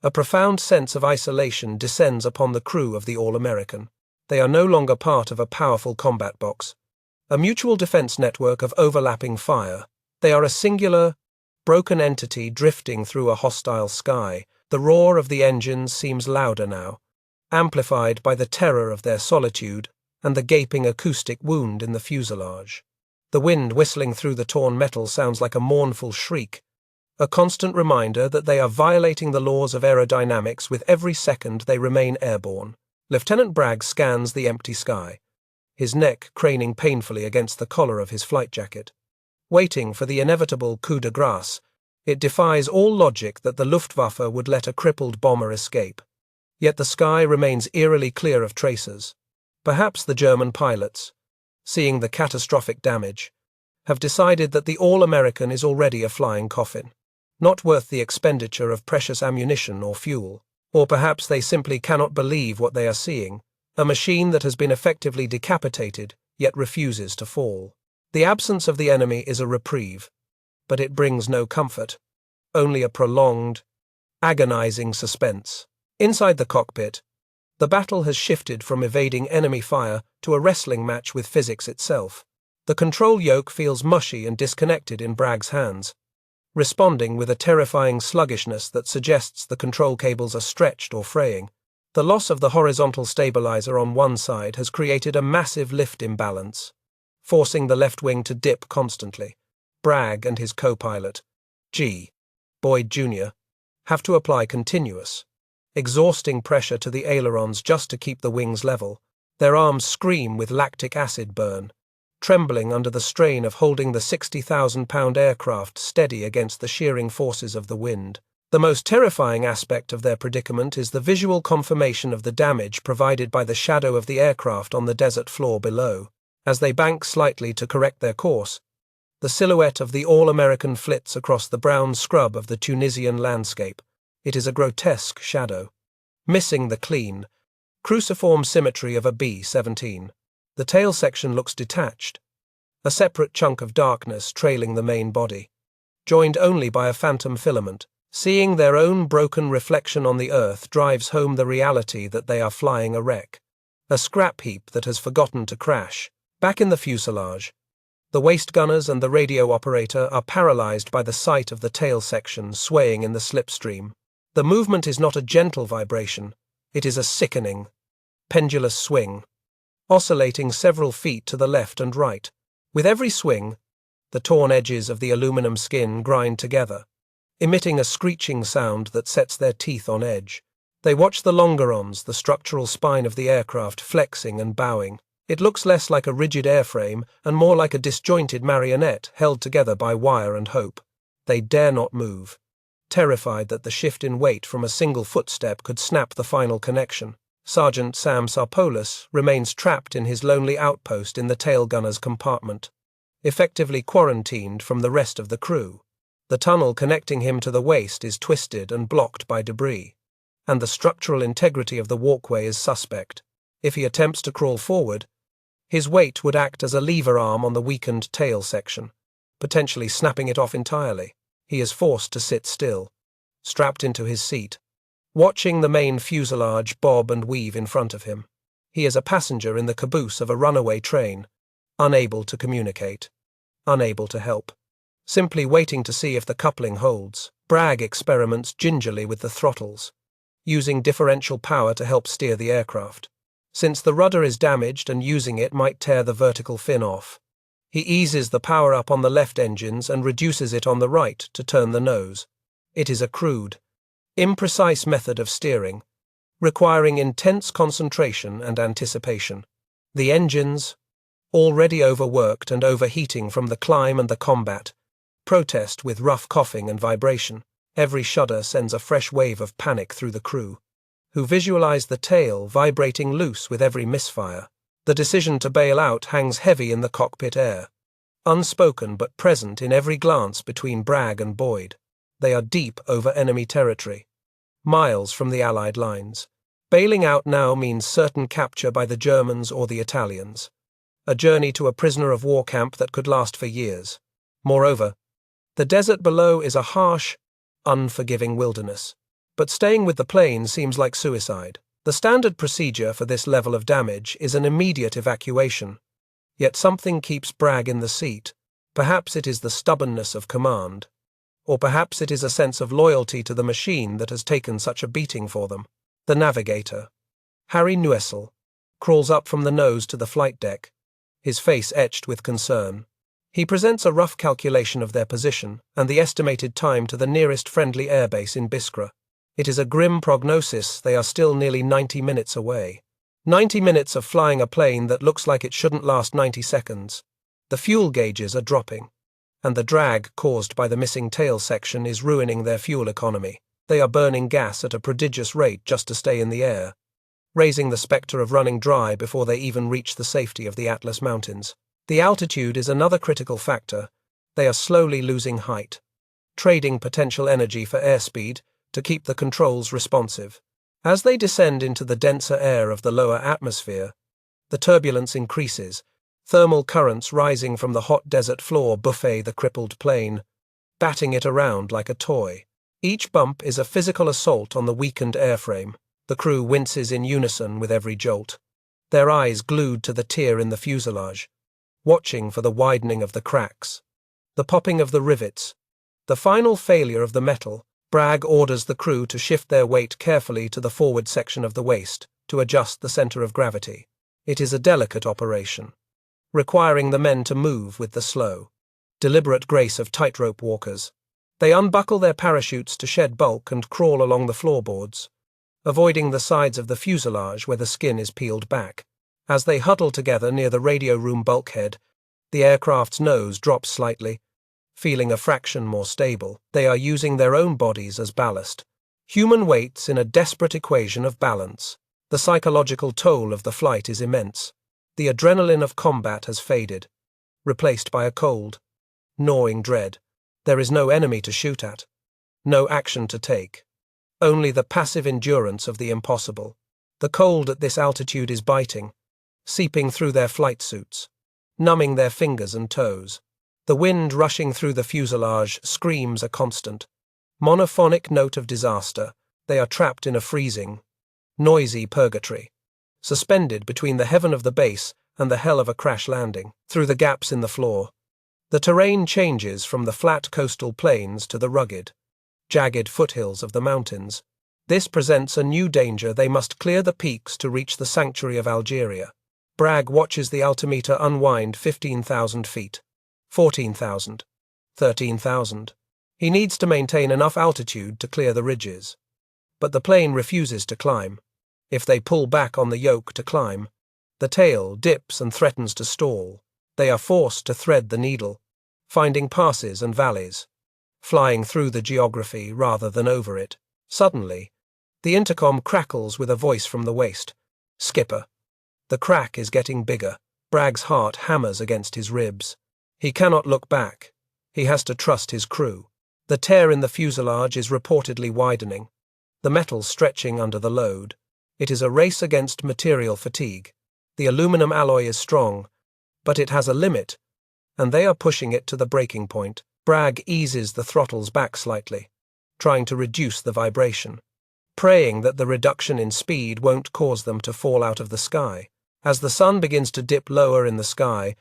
a profound sense of isolation descends upon the crew of the All-American. They are no longer part of a powerful combat box, a mutual defense network of overlapping fire. They are a singular, broken entity drifting through a hostile sky. The roar of the engines seems louder now, amplified by the terror of their solitude and the gaping acoustic wound in the fuselage. The wind whistling through the torn metal sounds like a mournful shriek, a constant reminder that they are violating the laws of aerodynamics with every second they remain airborne. Lieutenant Bragg scans the empty sky, his neck craning painfully against the collar of his flight jacket, waiting for the inevitable coup de grace. It defies all logic that the Luftwaffe would let a crippled bomber escape. Yet the sky remains eerily clear of tracers. Perhaps the German pilots, seeing the catastrophic damage, have decided that the All-American is already a flying coffin, not worth the expenditure of precious ammunition or fuel. Or perhaps they simply cannot believe what they are seeing, a machine that has been effectively decapitated, yet refuses to fall. The absence of the enemy is a reprieve, but it brings no comfort, only a prolonged, agonizing suspense. Inside the cockpit, the battle has shifted from evading enemy fire to a wrestling match with physics itself. The control yoke feels mushy and disconnected in Bragg's hands, responding with a terrifying sluggishness that suggests the control cables are stretched or fraying. The loss of the horizontal stabilizer on one side has created a massive lift imbalance, forcing the left wing to dip constantly. Bragg and his co-pilot, G. Boyd Jr., have to apply continuous, exhausting pressure to the ailerons just to keep the wings level. Their arms scream with lactic acid burn, trembling under the strain of holding the 60,000-pound aircraft steady against the shearing forces of the wind. The most terrifying aspect of their predicament is the visual confirmation of the damage provided by the shadow of the aircraft on the desert floor below. As they bank slightly to correct their course, the silhouette of the All-American flits across the brown scrub of the Tunisian landscape. It is a grotesque shadow, missing the clean, cruciform symmetry of a B-17. The tail section looks detached, a separate chunk of darkness trailing the main body, joined only by a phantom filament. Seeing their own broken reflection on the earth drives home the reality that they are flying a wreck, a scrap heap that has forgotten to crash. Back in the fuselage, the waist gunners and the radio operator are paralyzed by the sight of the tail section swaying in the slipstream. The movement is not a gentle vibration, it is a sickening, pendulous swing, oscillating several feet to the left and right. With every swing, the torn edges of the aluminum skin grind together, emitting a screeching sound that sets their teeth on edge. They watch the longerons, the structural spine of the aircraft, flexing and bowing. It looks less like a rigid airframe and more like a disjointed marionette held together by wire and hope. They dare not move, terrified that the shift in weight from a single footstep could snap the final connection. Sergeant Sam Sarpolis remains trapped in his lonely outpost in the tail gunner's compartment, effectively quarantined from the rest of the crew. The tunnel connecting him to the waist is twisted and blocked by debris, and the structural integrity of the walkway is suspect. If he attempts to crawl forward, his weight would act as a lever arm on the weakened tail section, potentially snapping it off entirely. He is forced to sit still, strapped into his seat, watching the main fuselage bob and weave in front of him. He is a passenger in the caboose of a runaway train, unable to communicate, unable to help, simply waiting to see if the coupling holds. Bragg experiments gingerly with the throttles, using differential power to help steer the aircraft. Since the rudder is damaged and using it might tear the vertical fin off, he eases the power up on the left engines and reduces it on the right to turn the nose. It is a crude, imprecise method of steering, requiring intense concentration and anticipation. The engines, already overworked and overheating from the climb and the combat, protest with rough coughing and vibration. Every shudder sends a fresh wave of panic through the crew, who visualize the tail vibrating loose with every misfire. The decision to bail out hangs heavy in the cockpit air, unspoken but present in every glance between Bragg and Boyd. They are deep over enemy territory, miles from the Allied lines. Bailing out now means certain capture by the Germans or the Italians, a journey to a prisoner of war camp that could last for years. Moreover, the desert below is a harsh, unforgiving wilderness, but staying with the plane seems like suicide. The standard procedure for this level of damage is an immediate evacuation, yet something keeps Bragg in the seat. Perhaps it is the stubbornness of command, or perhaps it is a sense of loyalty to the machine that has taken such a beating for them. The navigator, Harry Nuessel, crawls up from the nose to the flight deck, his face etched with concern. He presents a rough calculation of their position and the estimated time to the nearest friendly airbase in Biskra. It is a grim prognosis. They are still nearly 90 minutes away. 90 minutes of flying a plane that looks like it shouldn't last 90 seconds. The fuel gauges are dropping, and the drag caused by the missing tail section is ruining their fuel economy. They are burning gas at a prodigious rate just to stay in the air, raising the spectre of running dry before they even reach the safety of the Atlas Mountains. The altitude is another critical factor. They are slowly losing height, trading potential energy for airspeed to keep the controls responsive. As they descend into the denser air of the lower atmosphere, the turbulence increases, thermal currents rising from the hot desert floor buffet the crippled plane, batting it around like a toy. Each bump is a physical assault on the weakened airframe. The crew winces in unison with every jolt, their eyes glued to the tear in the fuselage, watching for the widening of the cracks, the popping of the rivets, the final failure of the metal. Bragg orders the crew to shift their weight carefully to the forward section of the waist to adjust the center of gravity. It is a delicate operation, requiring the men to move with the slow, deliberate grace of tightrope walkers. They unbuckle their parachutes to shed bulk and crawl along the floorboards, avoiding the sides of the fuselage where the skin is peeled back. As they huddle together near the radio room bulkhead, the aircraft's nose drops slightly, feeling a fraction more stable. They are using their own bodies as ballast, human weights in a desperate equation of balance. The psychological toll of the flight is immense. The adrenaline of combat has faded, replaced by a cold, gnawing dread. There is no enemy to shoot at, no action to take, only the passive endurance of the impossible. The cold at this altitude is biting, seeping through their flight suits, numbing their fingers and toes. The wind rushing through the fuselage screams a constant, monophonic note of disaster. They are trapped in a freezing, noisy purgatory, suspended between the heaven of the base and the hell of a crash landing. Through the gaps in the floor, the terrain changes from the flat coastal plains to the rugged, jagged foothills of the mountains. This presents a new danger. They must clear the peaks to reach the sanctuary of Algeria. Bragg watches the altimeter unwind 15,000 feet. 14,000, 13,000. He needs to maintain enough altitude to clear the ridges. But the plane refuses to climb. If they pull back on the yoke to climb, the tail dips and threatens to stall. They are forced to thread the needle, finding passes and valleys, flying through the geography rather than over it. Suddenly, the intercom crackles with a voice from the waist. "Skipper." The crack is getting bigger. Bragg's heart hammers against his ribs. He cannot look back. He has to trust his crew. The tear in the fuselage is reportedly widening, the metal stretching under the load. It is a race against material fatigue. The aluminum alloy is strong, but it has a limit, and they are pushing it to the breaking point. Bragg eases the throttles back slightly, trying to reduce the vibration, praying that the reduction in speed won't cause them to fall out of the sky. As the sun begins to dip lower in the sky,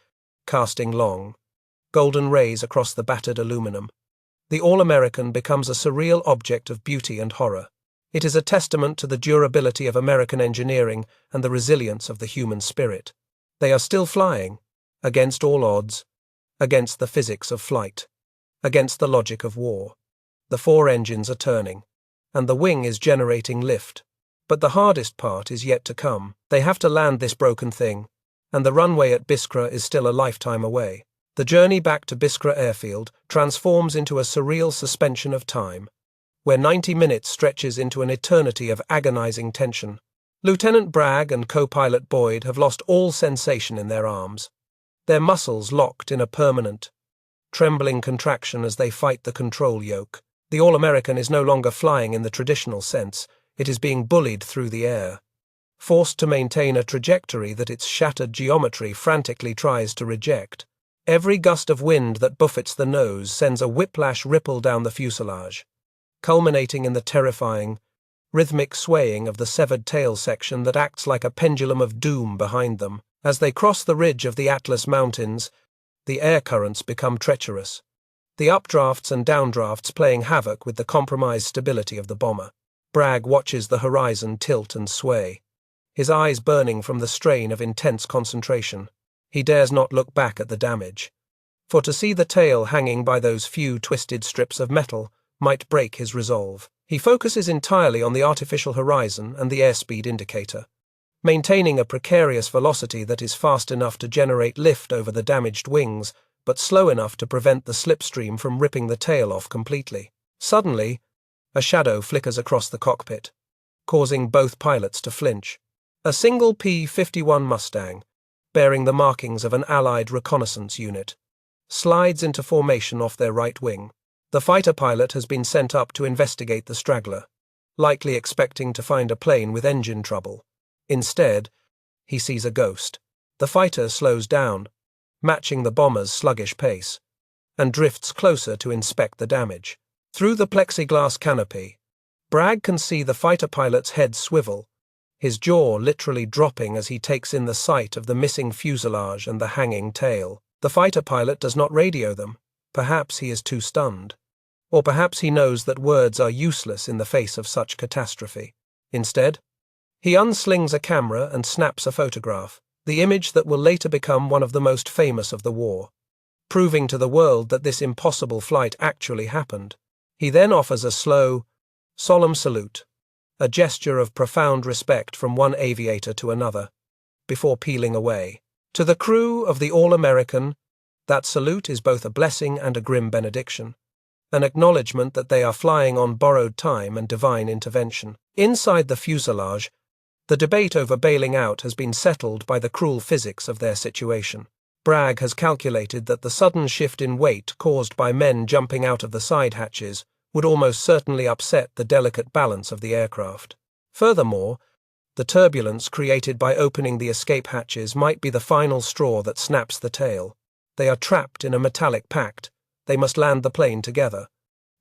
casting long, golden rays across the battered aluminum, the All-American becomes a surreal object of beauty and horror. It is a testament to the durability of American engineering and the resilience of the human spirit. They are still flying, against all odds, against the physics of flight, against the logic of war. The four engines are turning, and the wing is generating lift. But the hardest part is yet to come. They have to land this broken thing, and the runway at Biskra is still a lifetime away. The journey back to Biskra airfield transforms into a surreal suspension of time, where 90 minutes stretches into an eternity of agonizing tension. Lieutenant Bragg and co-pilot Boyd have lost all sensation in their arms, their muscles locked in a permanent, trembling contraction as they fight the control yoke. The All-American is no longer flying in the traditional sense. It is being bullied through the air, forced to maintain a trajectory that its shattered geometry frantically tries to reject. Every gust of wind that buffets the nose sends a whiplash ripple down the fuselage, culminating in the terrifying, rhythmic swaying of the severed tail section that acts like a pendulum of doom behind them. As they cross the ridge of the Atlas Mountains, the air currents become treacherous, the updrafts and downdrafts playing havoc with the compromised stability of the bomber. Bragg watches the horizon tilt and sway, his eyes burning from the strain of intense concentration. He dares not look back at the damage, for to see the tail hanging by those few twisted strips of metal might break his resolve. He focuses entirely on the artificial horizon and the airspeed indicator, maintaining a precarious velocity that is fast enough to generate lift over the damaged wings, but slow enough to prevent the slipstream from ripping the tail off completely. Suddenly, a shadow flickers across the cockpit, causing both pilots to flinch. A single P-51 Mustang, bearing the markings of an Allied reconnaissance unit, slides into formation off their right wing. The fighter pilot has been sent up to investigate the straggler, likely expecting to find a plane with engine trouble. Instead, he sees a ghost. The fighter slows down, matching the bomber's sluggish pace, and drifts closer to inspect the damage. Through the plexiglass canopy, Bragg can see the fighter pilot's head swivel, his jaw literally dropping as he takes in the sight of the missing fuselage and the hanging tail. The fighter pilot does not radio them. Perhaps he is too stunned. Or perhaps he knows that words are useless in the face of such catastrophe. Instead, he unslings a camera and snaps a photograph, the image that will later become one of the most famous of the war, proving to the world that this impossible flight actually happened. He then offers a slow, solemn salute, a gesture of profound respect from one aviator to another, before peeling away. To the crew of the All-American, that salute is both a blessing and a grim benediction, an acknowledgement that they are flying on borrowed time and divine intervention. Inside the fuselage, the debate over bailing out has been settled by the cruel physics of their situation. Bragg has calculated that the sudden shift in weight caused by men jumping out of the side hatches would almost certainly upset the delicate balance of the aircraft. Furthermore, the turbulence created by opening the escape hatches might be the final straw that snaps the tail. They are trapped in a metallic pact. They must land the plane together,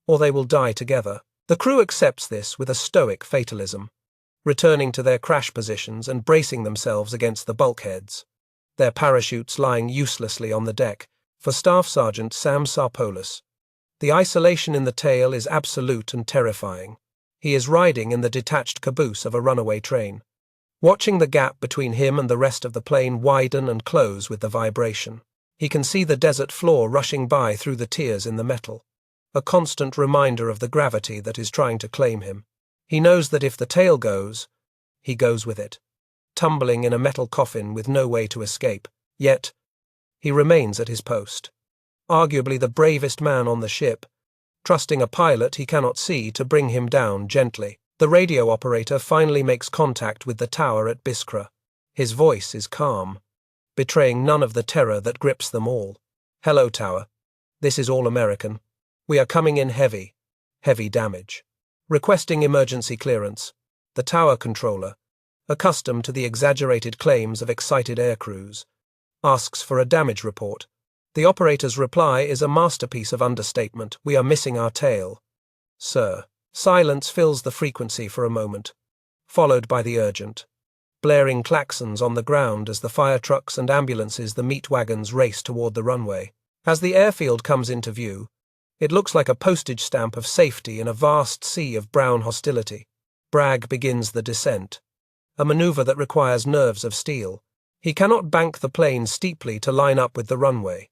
or they will die together. The crew accepts this with a stoic fatalism, returning to their crash positions and bracing themselves against the bulkheads, their parachutes lying uselessly on the deck. For Staff Sergeant Sam Sarpolis, the isolation in the tail is absolute and terrifying. He is riding in the detached caboose of a runaway train, watching the gap between him and the rest of the plane widen and close with the vibration. He can see the desert floor rushing by through the tears in the metal, a constant reminder of the gravity that is trying to claim him. He knows that if the tail goes, he goes with it, tumbling in a metal coffin with no way to escape. Yet, he remains at his post, arguably the bravest man on the ship, trusting a pilot he cannot see to bring him down gently. The radio operator finally makes contact with the tower at Biskra. His voice is calm, betraying none of the terror that grips them all. "Hello, tower. This is All-American. We are coming in heavy. Heavy damage. Requesting emergency clearance. The tower controller, accustomed to the exaggerated claims of excited aircrews, asks for a damage report. The operator's reply is a masterpiece of understatement. We are missing our tail. Sir. Silence fills the frequency for a moment, followed by the urgent, blaring klaxons on the ground as the fire trucks and ambulances, the meat wagons, race toward the runway. As the airfield comes into view, it looks like a postage stamp of safety in a vast sea of brown hostility. Bragg begins the descent, a maneuver that requires nerves of steel. He cannot bank the plane steeply to line up with the runway,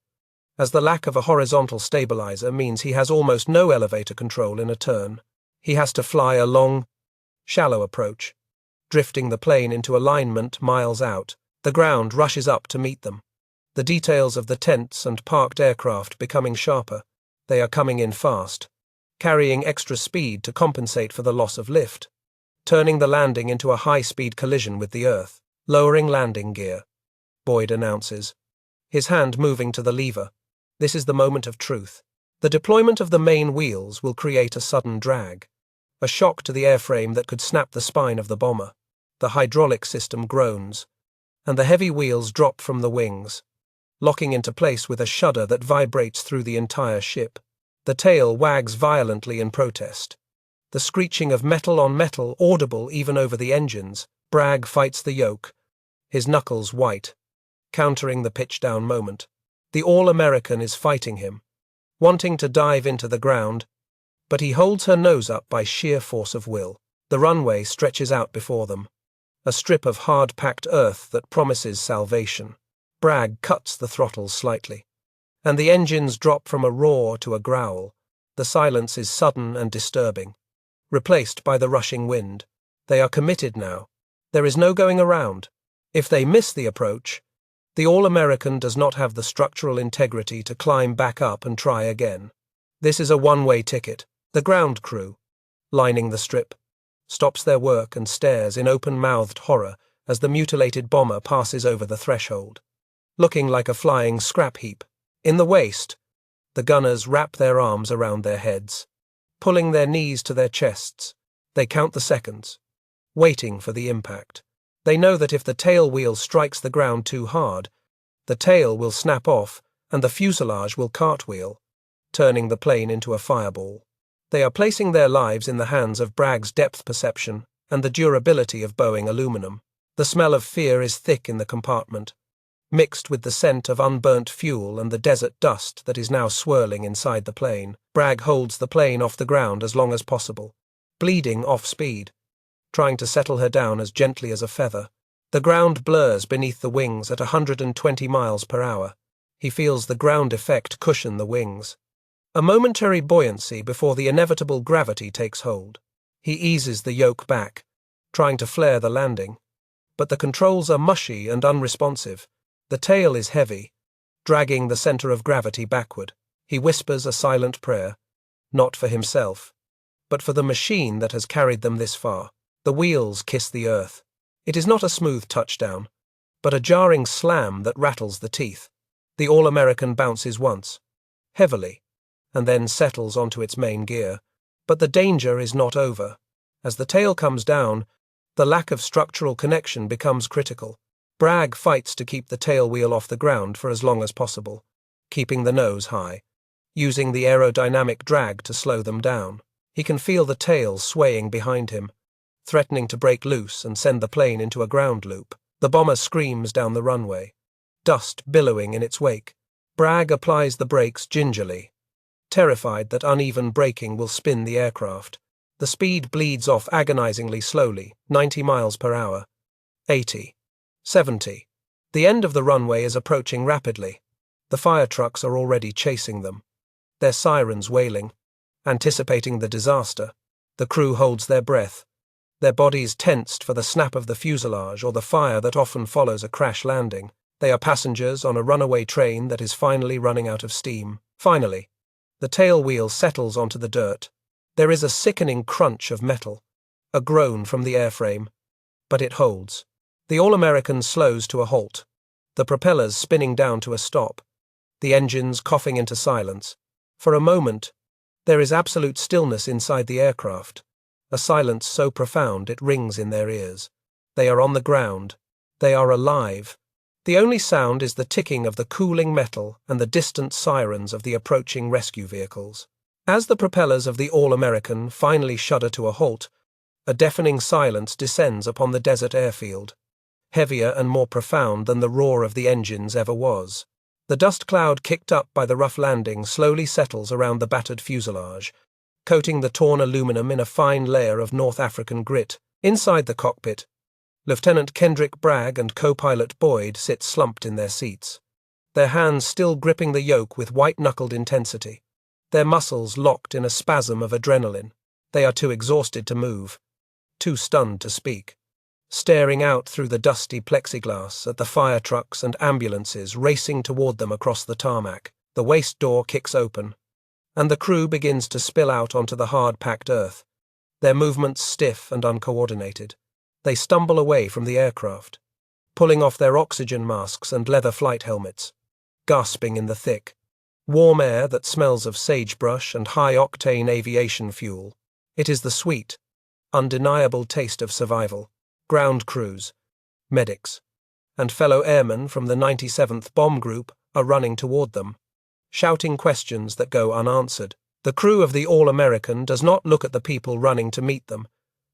as the lack of a horizontal stabilizer means he has almost no elevator control in a turn. He has to fly a long, shallow approach, drifting the plane into alignment miles out. The ground rushes up to meet them, the details of the tents and parked aircraft becoming sharper. They are coming in fast, carrying extra speed to compensate for the loss of lift, turning the landing into a high-speed collision with the earth. Lowering landing gear, Boyd announces, his hand moving to the lever. This is the moment of truth. The deployment of the main wheels will create a sudden drag, a shock to the airframe that could snap the spine of the bomber. The hydraulic system groans, and the heavy wheels drop from the wings, locking into place with a shudder that vibrates through the entire ship. The tail wags violently in protest, the screeching of metal on metal audible even over the engines. Bragg fights the yoke, his knuckles white, countering the pitch-down moment. The All-American is fighting him, wanting to dive into the ground, but he holds her nose up by sheer force of will. The runway stretches out before them, a strip of hard-packed earth that promises salvation. Bragg cuts the throttles slightly, and the engines drop from a roar to a growl. The silence is sudden and disturbing, replaced by the rushing wind. They are committed now. There is no going around. If they miss the approach, the All-American does not have the structural integrity to climb back up and try again. This is a one-way ticket. The ground crew, lining the strip, stops their work and stares in open-mouthed horror as the mutilated bomber passes over the threshold, looking like a flying scrap heap. In the waist, the gunners wrap their arms around their heads, pulling their knees to their chests. They count the seconds, waiting for the impact. They know that if the tail wheel strikes the ground too hard, the tail will snap off and the fuselage will cartwheel, turning the plane into a fireball. They are placing their lives in the hands of Bragg's depth perception and the durability of Boeing aluminum. The smell of fear is thick in the compartment, mixed with the scent of unburnt fuel and the desert dust that is now swirling inside the plane. Bragg holds the plane off the ground as long as possible, bleeding off speed, trying to settle her down as gently as a feather. The ground blurs beneath the wings at 120 miles per hour. He feels the ground effect cushion the wings. A momentary buoyancy before the inevitable gravity takes hold. He eases the yoke back, trying to flare the landing. But the controls are mushy and unresponsive. The tail is heavy, dragging the center of gravity backward. He whispers a silent prayer, not for himself, but for the machine that has carried them this far. The wheels kiss the earth. It is not a smooth touchdown, but a jarring slam that rattles the teeth. The All-American bounces once, heavily, and then settles onto its main gear. But the danger is not over. As the tail comes down, the lack of structural connection becomes critical. Bragg fights to keep the tail wheel off the ground for as long as possible, keeping the nose high, using the aerodynamic drag to slow them down. He can feel the tail swaying behind him, threatening to break loose and send the plane into a ground loop. The bomber screams down the runway, dust billowing in its wake. Bragg applies the brakes gingerly, terrified that uneven braking will spin the aircraft. The speed bleeds off agonizingly slowly, 90 miles per hour, 80, 70. The end of the runway is approaching rapidly. The fire trucks are already chasing them, their sirens wailing, anticipating the disaster. The crew holds their breath, their bodies tensed for the snap of the fuselage or the fire that often follows a crash landing. They are passengers on a runaway train that is finally running out of steam. Finally, the tail wheel settles onto the dirt. There is a sickening crunch of metal, a groan from the airframe, but it holds. The All-American slows to a halt, the propellers spinning down to a stop, the engines coughing into silence. For a moment, There is absolute stillness inside the aircraft, a silence so profound it rings in their ears. They are on the ground. They are alive. The only sound is the ticking of the cooling metal and the distant sirens of the approaching rescue vehicles. As the propellers of the All-American finally shudder to a halt, a deafening silence descends upon the desert airfield, heavier and more profound than the roar of the engines ever was. The dust cloud kicked up by the rough landing slowly settles around the battered fuselage, coating the torn aluminum in a fine layer of North African grit. Inside the cockpit, Lieutenant Kendrick Bragg and co-pilot Boyd sit slumped in their seats, their hands still gripping the yoke with white-knuckled intensity, their muscles locked in a spasm of adrenaline. They are too exhausted to move, too stunned to speak, staring out through the dusty plexiglass at the fire trucks and ambulances racing toward them across the tarmac. The waist door kicks open, and the crew begins to spill out onto the hard-packed earth, their movements stiff and uncoordinated. They stumble away from the aircraft, pulling off their oxygen masks and leather flight helmets, gasping in the thick, warm air that smells of sagebrush and high-octane aviation fuel. It is the sweet, undeniable taste of survival. Ground crews, medics, and fellow airmen from the 97th Bomb Group are running toward them, shouting questions that go unanswered. The crew of the All-American does not look at the people running to meet them.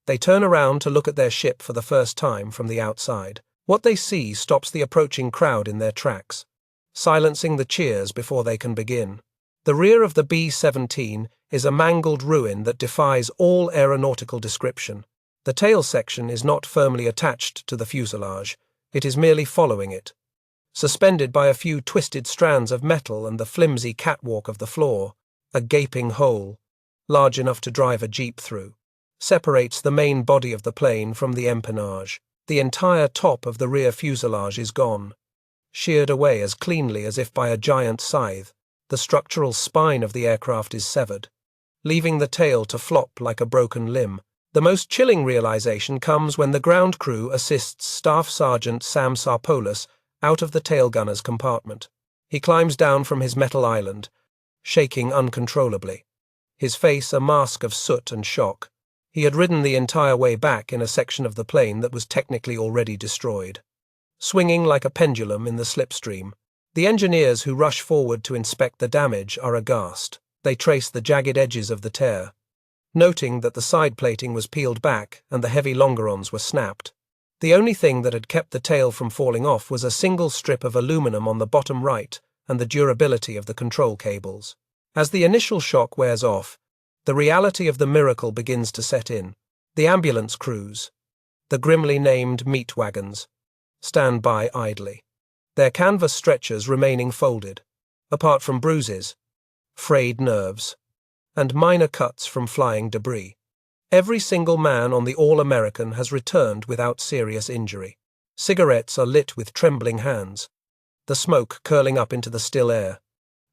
They turn around to look at their ship for the first time from the outside. What they see stops the approaching crowd in their tracks, silencing the cheers before they can begin. The rear of the B-17 is a mangled ruin that defies all aeronautical description. The tail section is not firmly attached to the fuselage, it is merely following it. Suspended by a few twisted strands of metal and the flimsy catwalk of the floor, a gaping hole, large enough to drive a jeep through, separates the main body of the plane from the empennage. The entire top of the rear fuselage is gone, sheared away as cleanly as if by a giant scythe. The structural spine of the aircraft is severed, leaving the tail to flop like a broken limb. The most chilling realization comes when the ground crew assists Staff Sergeant Sam Sarpolis out of the tail gunner's compartment. He climbs down from his metal island, shaking uncontrollably, his face a mask of soot and shock. He had ridden the entire way back in a section of the plane that was technically already destroyed. Swinging like a pendulum in the slipstream, the engineers who rush forward to inspect the damage are aghast. They trace the jagged edges of the tear, noting that the side plating was peeled back and the heavy longerons were snapped. The only thing that had kept the tail from falling off was a single strip of aluminum on the bottom right and the durability of the control cables. As the initial shock wears off, the reality of the miracle begins to set in. The ambulance crews, the grimly named meat wagons, stand by idly, their canvas stretchers remaining folded, apart from bruises, frayed nerves, and minor cuts from flying debris. Every single man on the All-American has returned without serious injury. Cigarettes are lit with trembling hands, the smoke curling up into the still air,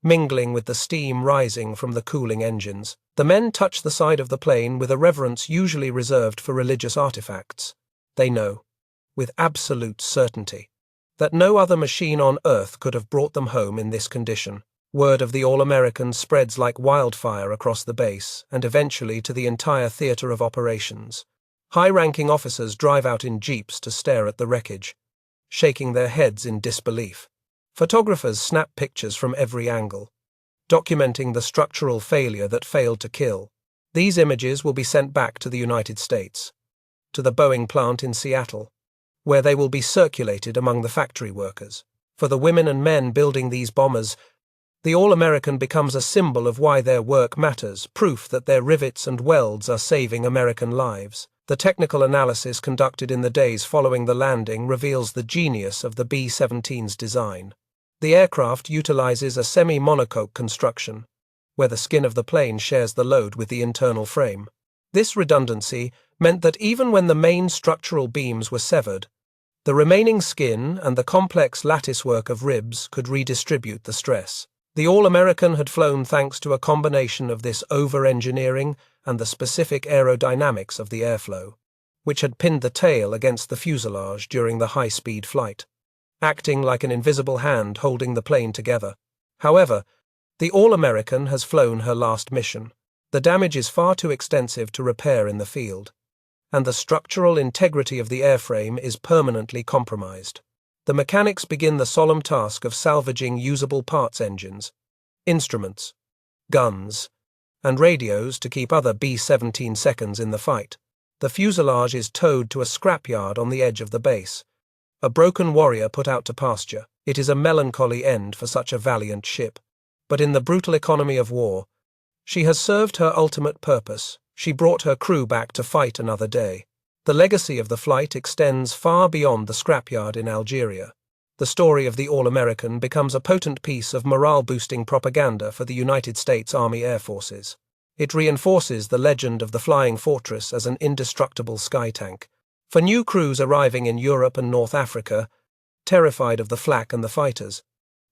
mingling with the steam rising from the cooling engines. The men touch the side of the plane with a reverence usually reserved for religious artifacts. They know, with absolute certainty, that no other machine on Earth could have brought them home in this condition. Word of the All-American spreads like wildfire across the base and eventually to the entire theater of operations. High-ranking officers drive out in jeeps to stare at the wreckage, shaking their heads in disbelief. Photographers snap pictures from every angle, documenting the structural failure that failed to kill. These images will be sent back to the United States, to the Boeing plant in Seattle, where they will be circulated among the factory workers. For the women and men building these bombers, the All-American becomes a symbol of why their work matters, proof that their rivets and welds are saving American lives. The technical analysis conducted in the days following the landing reveals the genius of the B-17's design. The aircraft utilizes a semi-monocoque construction, where the skin of the plane shares the load with the internal frame. This redundancy meant that even when the main structural beams were severed, the remaining skin and the complex latticework of ribs could redistribute the stress. The All-American had flown thanks to a combination of this over-engineering and the specific aerodynamics of the airflow, which had pinned the tail against the fuselage during the high-speed flight, acting like an invisible hand holding the plane together. However, the All-American has flown her last mission. The damage is far too extensive to repair in the field, and the structural integrity of the airframe is permanently compromised. The mechanics begin the solemn task of salvaging usable parts engines, instruments, guns, and radios to keep other B-17 seconds in the fight. The fuselage is towed to a scrapyard on the edge of the base, a broken warrior put out to pasture. It is a melancholy end for such a valiant ship, but in the brutal economy of war, she has served her ultimate purpose. She brought her crew back to fight another day. The legacy of the flight extends far beyond the scrapyard in Algeria. The story of the All-American becomes a potent piece of morale-boosting propaganda for the United States Army Air Forces. It reinforces the legend of the Flying Fortress as an indestructible sky tank. For new crews arriving in Europe and North Africa, terrified of the flak and the fighters,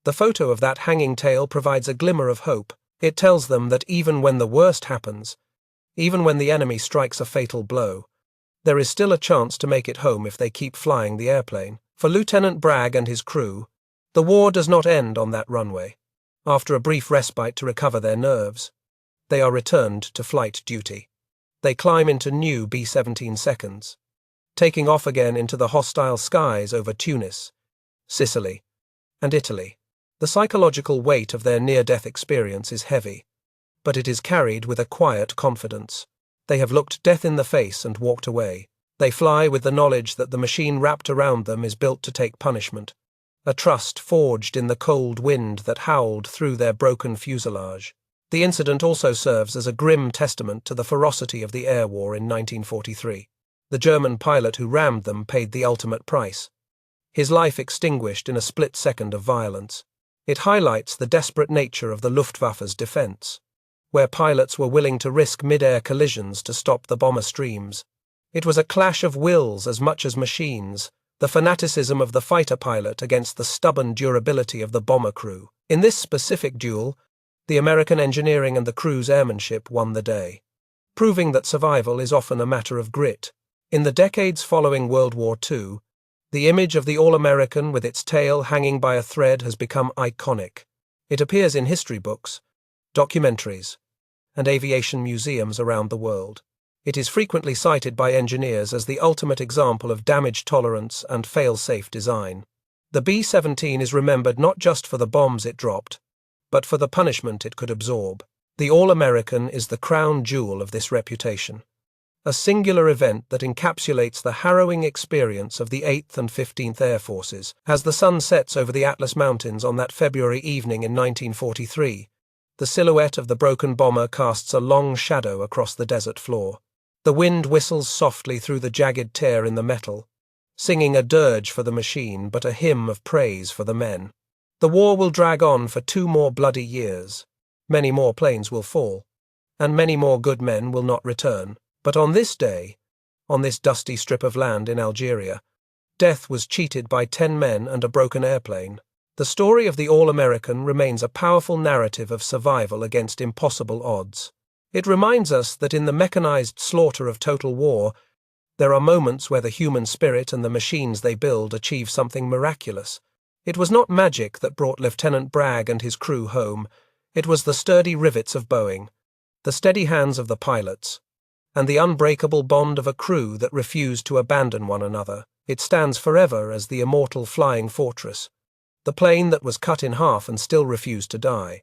the photo of that hanging tail provides a glimmer of hope. It tells them that even when the worst happens, even when the enemy strikes a fatal blow, there is still a chance to make it home if they keep flying the airplane. For Lieutenant Bragg and his crew, the war does not end on that runway. After a brief respite to recover their nerves, they are returned to flight duty. They climb into new B-17 seconds, taking off again into the hostile skies over Tunis, Sicily, and Italy. The psychological weight of their near-death experience is heavy, but it is carried with a quiet confidence. They have looked death in the face and walked away. They fly with the knowledge that the machine wrapped around them is built to take punishment, a trust forged in the cold wind that howled through their broken fuselage. The incident also serves as a grim testament to the ferocity of the air war in 1943. The German pilot who rammed them paid the ultimate price, his life extinguished in a split second of violence. It highlights the desperate nature of the Luftwaffe's defense, where pilots were willing to risk mid-air collisions to stop the bomber streams. It was a clash of wills as much as machines, the fanaticism of the fighter pilot against the stubborn durability of the bomber crew. In this specific duel, the American engineering and the crew's airmanship won the day, proving that survival is often a matter of grit. In the decades following World War II, the image of the All-American with its tail hanging by a thread has become iconic. It appears in history books, documentaries, and aviation museums around the world. It is frequently cited by engineers as the ultimate example of damage tolerance and fail-safe design. The B-17 is remembered not just for the bombs it dropped, but for the punishment it could absorb. The All-American is the crown jewel of this reputation, a singular event that encapsulates the harrowing experience of the 8th and 15th Air Forces. As the sun sets over the Atlas Mountains on that February evening in 1943, the silhouette of the broken bomber casts a long shadow across the desert floor. The wind whistles softly through the jagged tear in the metal, singing a dirge for the machine but a hymn of praise for the men. The war will drag on for 2 more bloody years. Many more planes will fall, and many more good men will not return. But on this day, on this dusty strip of land in Algeria, death was cheated by 10 men and a broken airplane. The story of the All-American remains a powerful narrative of survival against impossible odds. It reminds us that in the mechanized slaughter of total war, there are moments where the human spirit and the machines they build achieve something miraculous. It was not magic that brought Lieutenant Bragg and his crew home. It was the sturdy rivets of Boeing, the steady hands of the pilots, and the unbreakable bond of a crew that refused to abandon one another. It stands forever as the immortal Flying Fortress, the plane that was cut in half and still refused to die.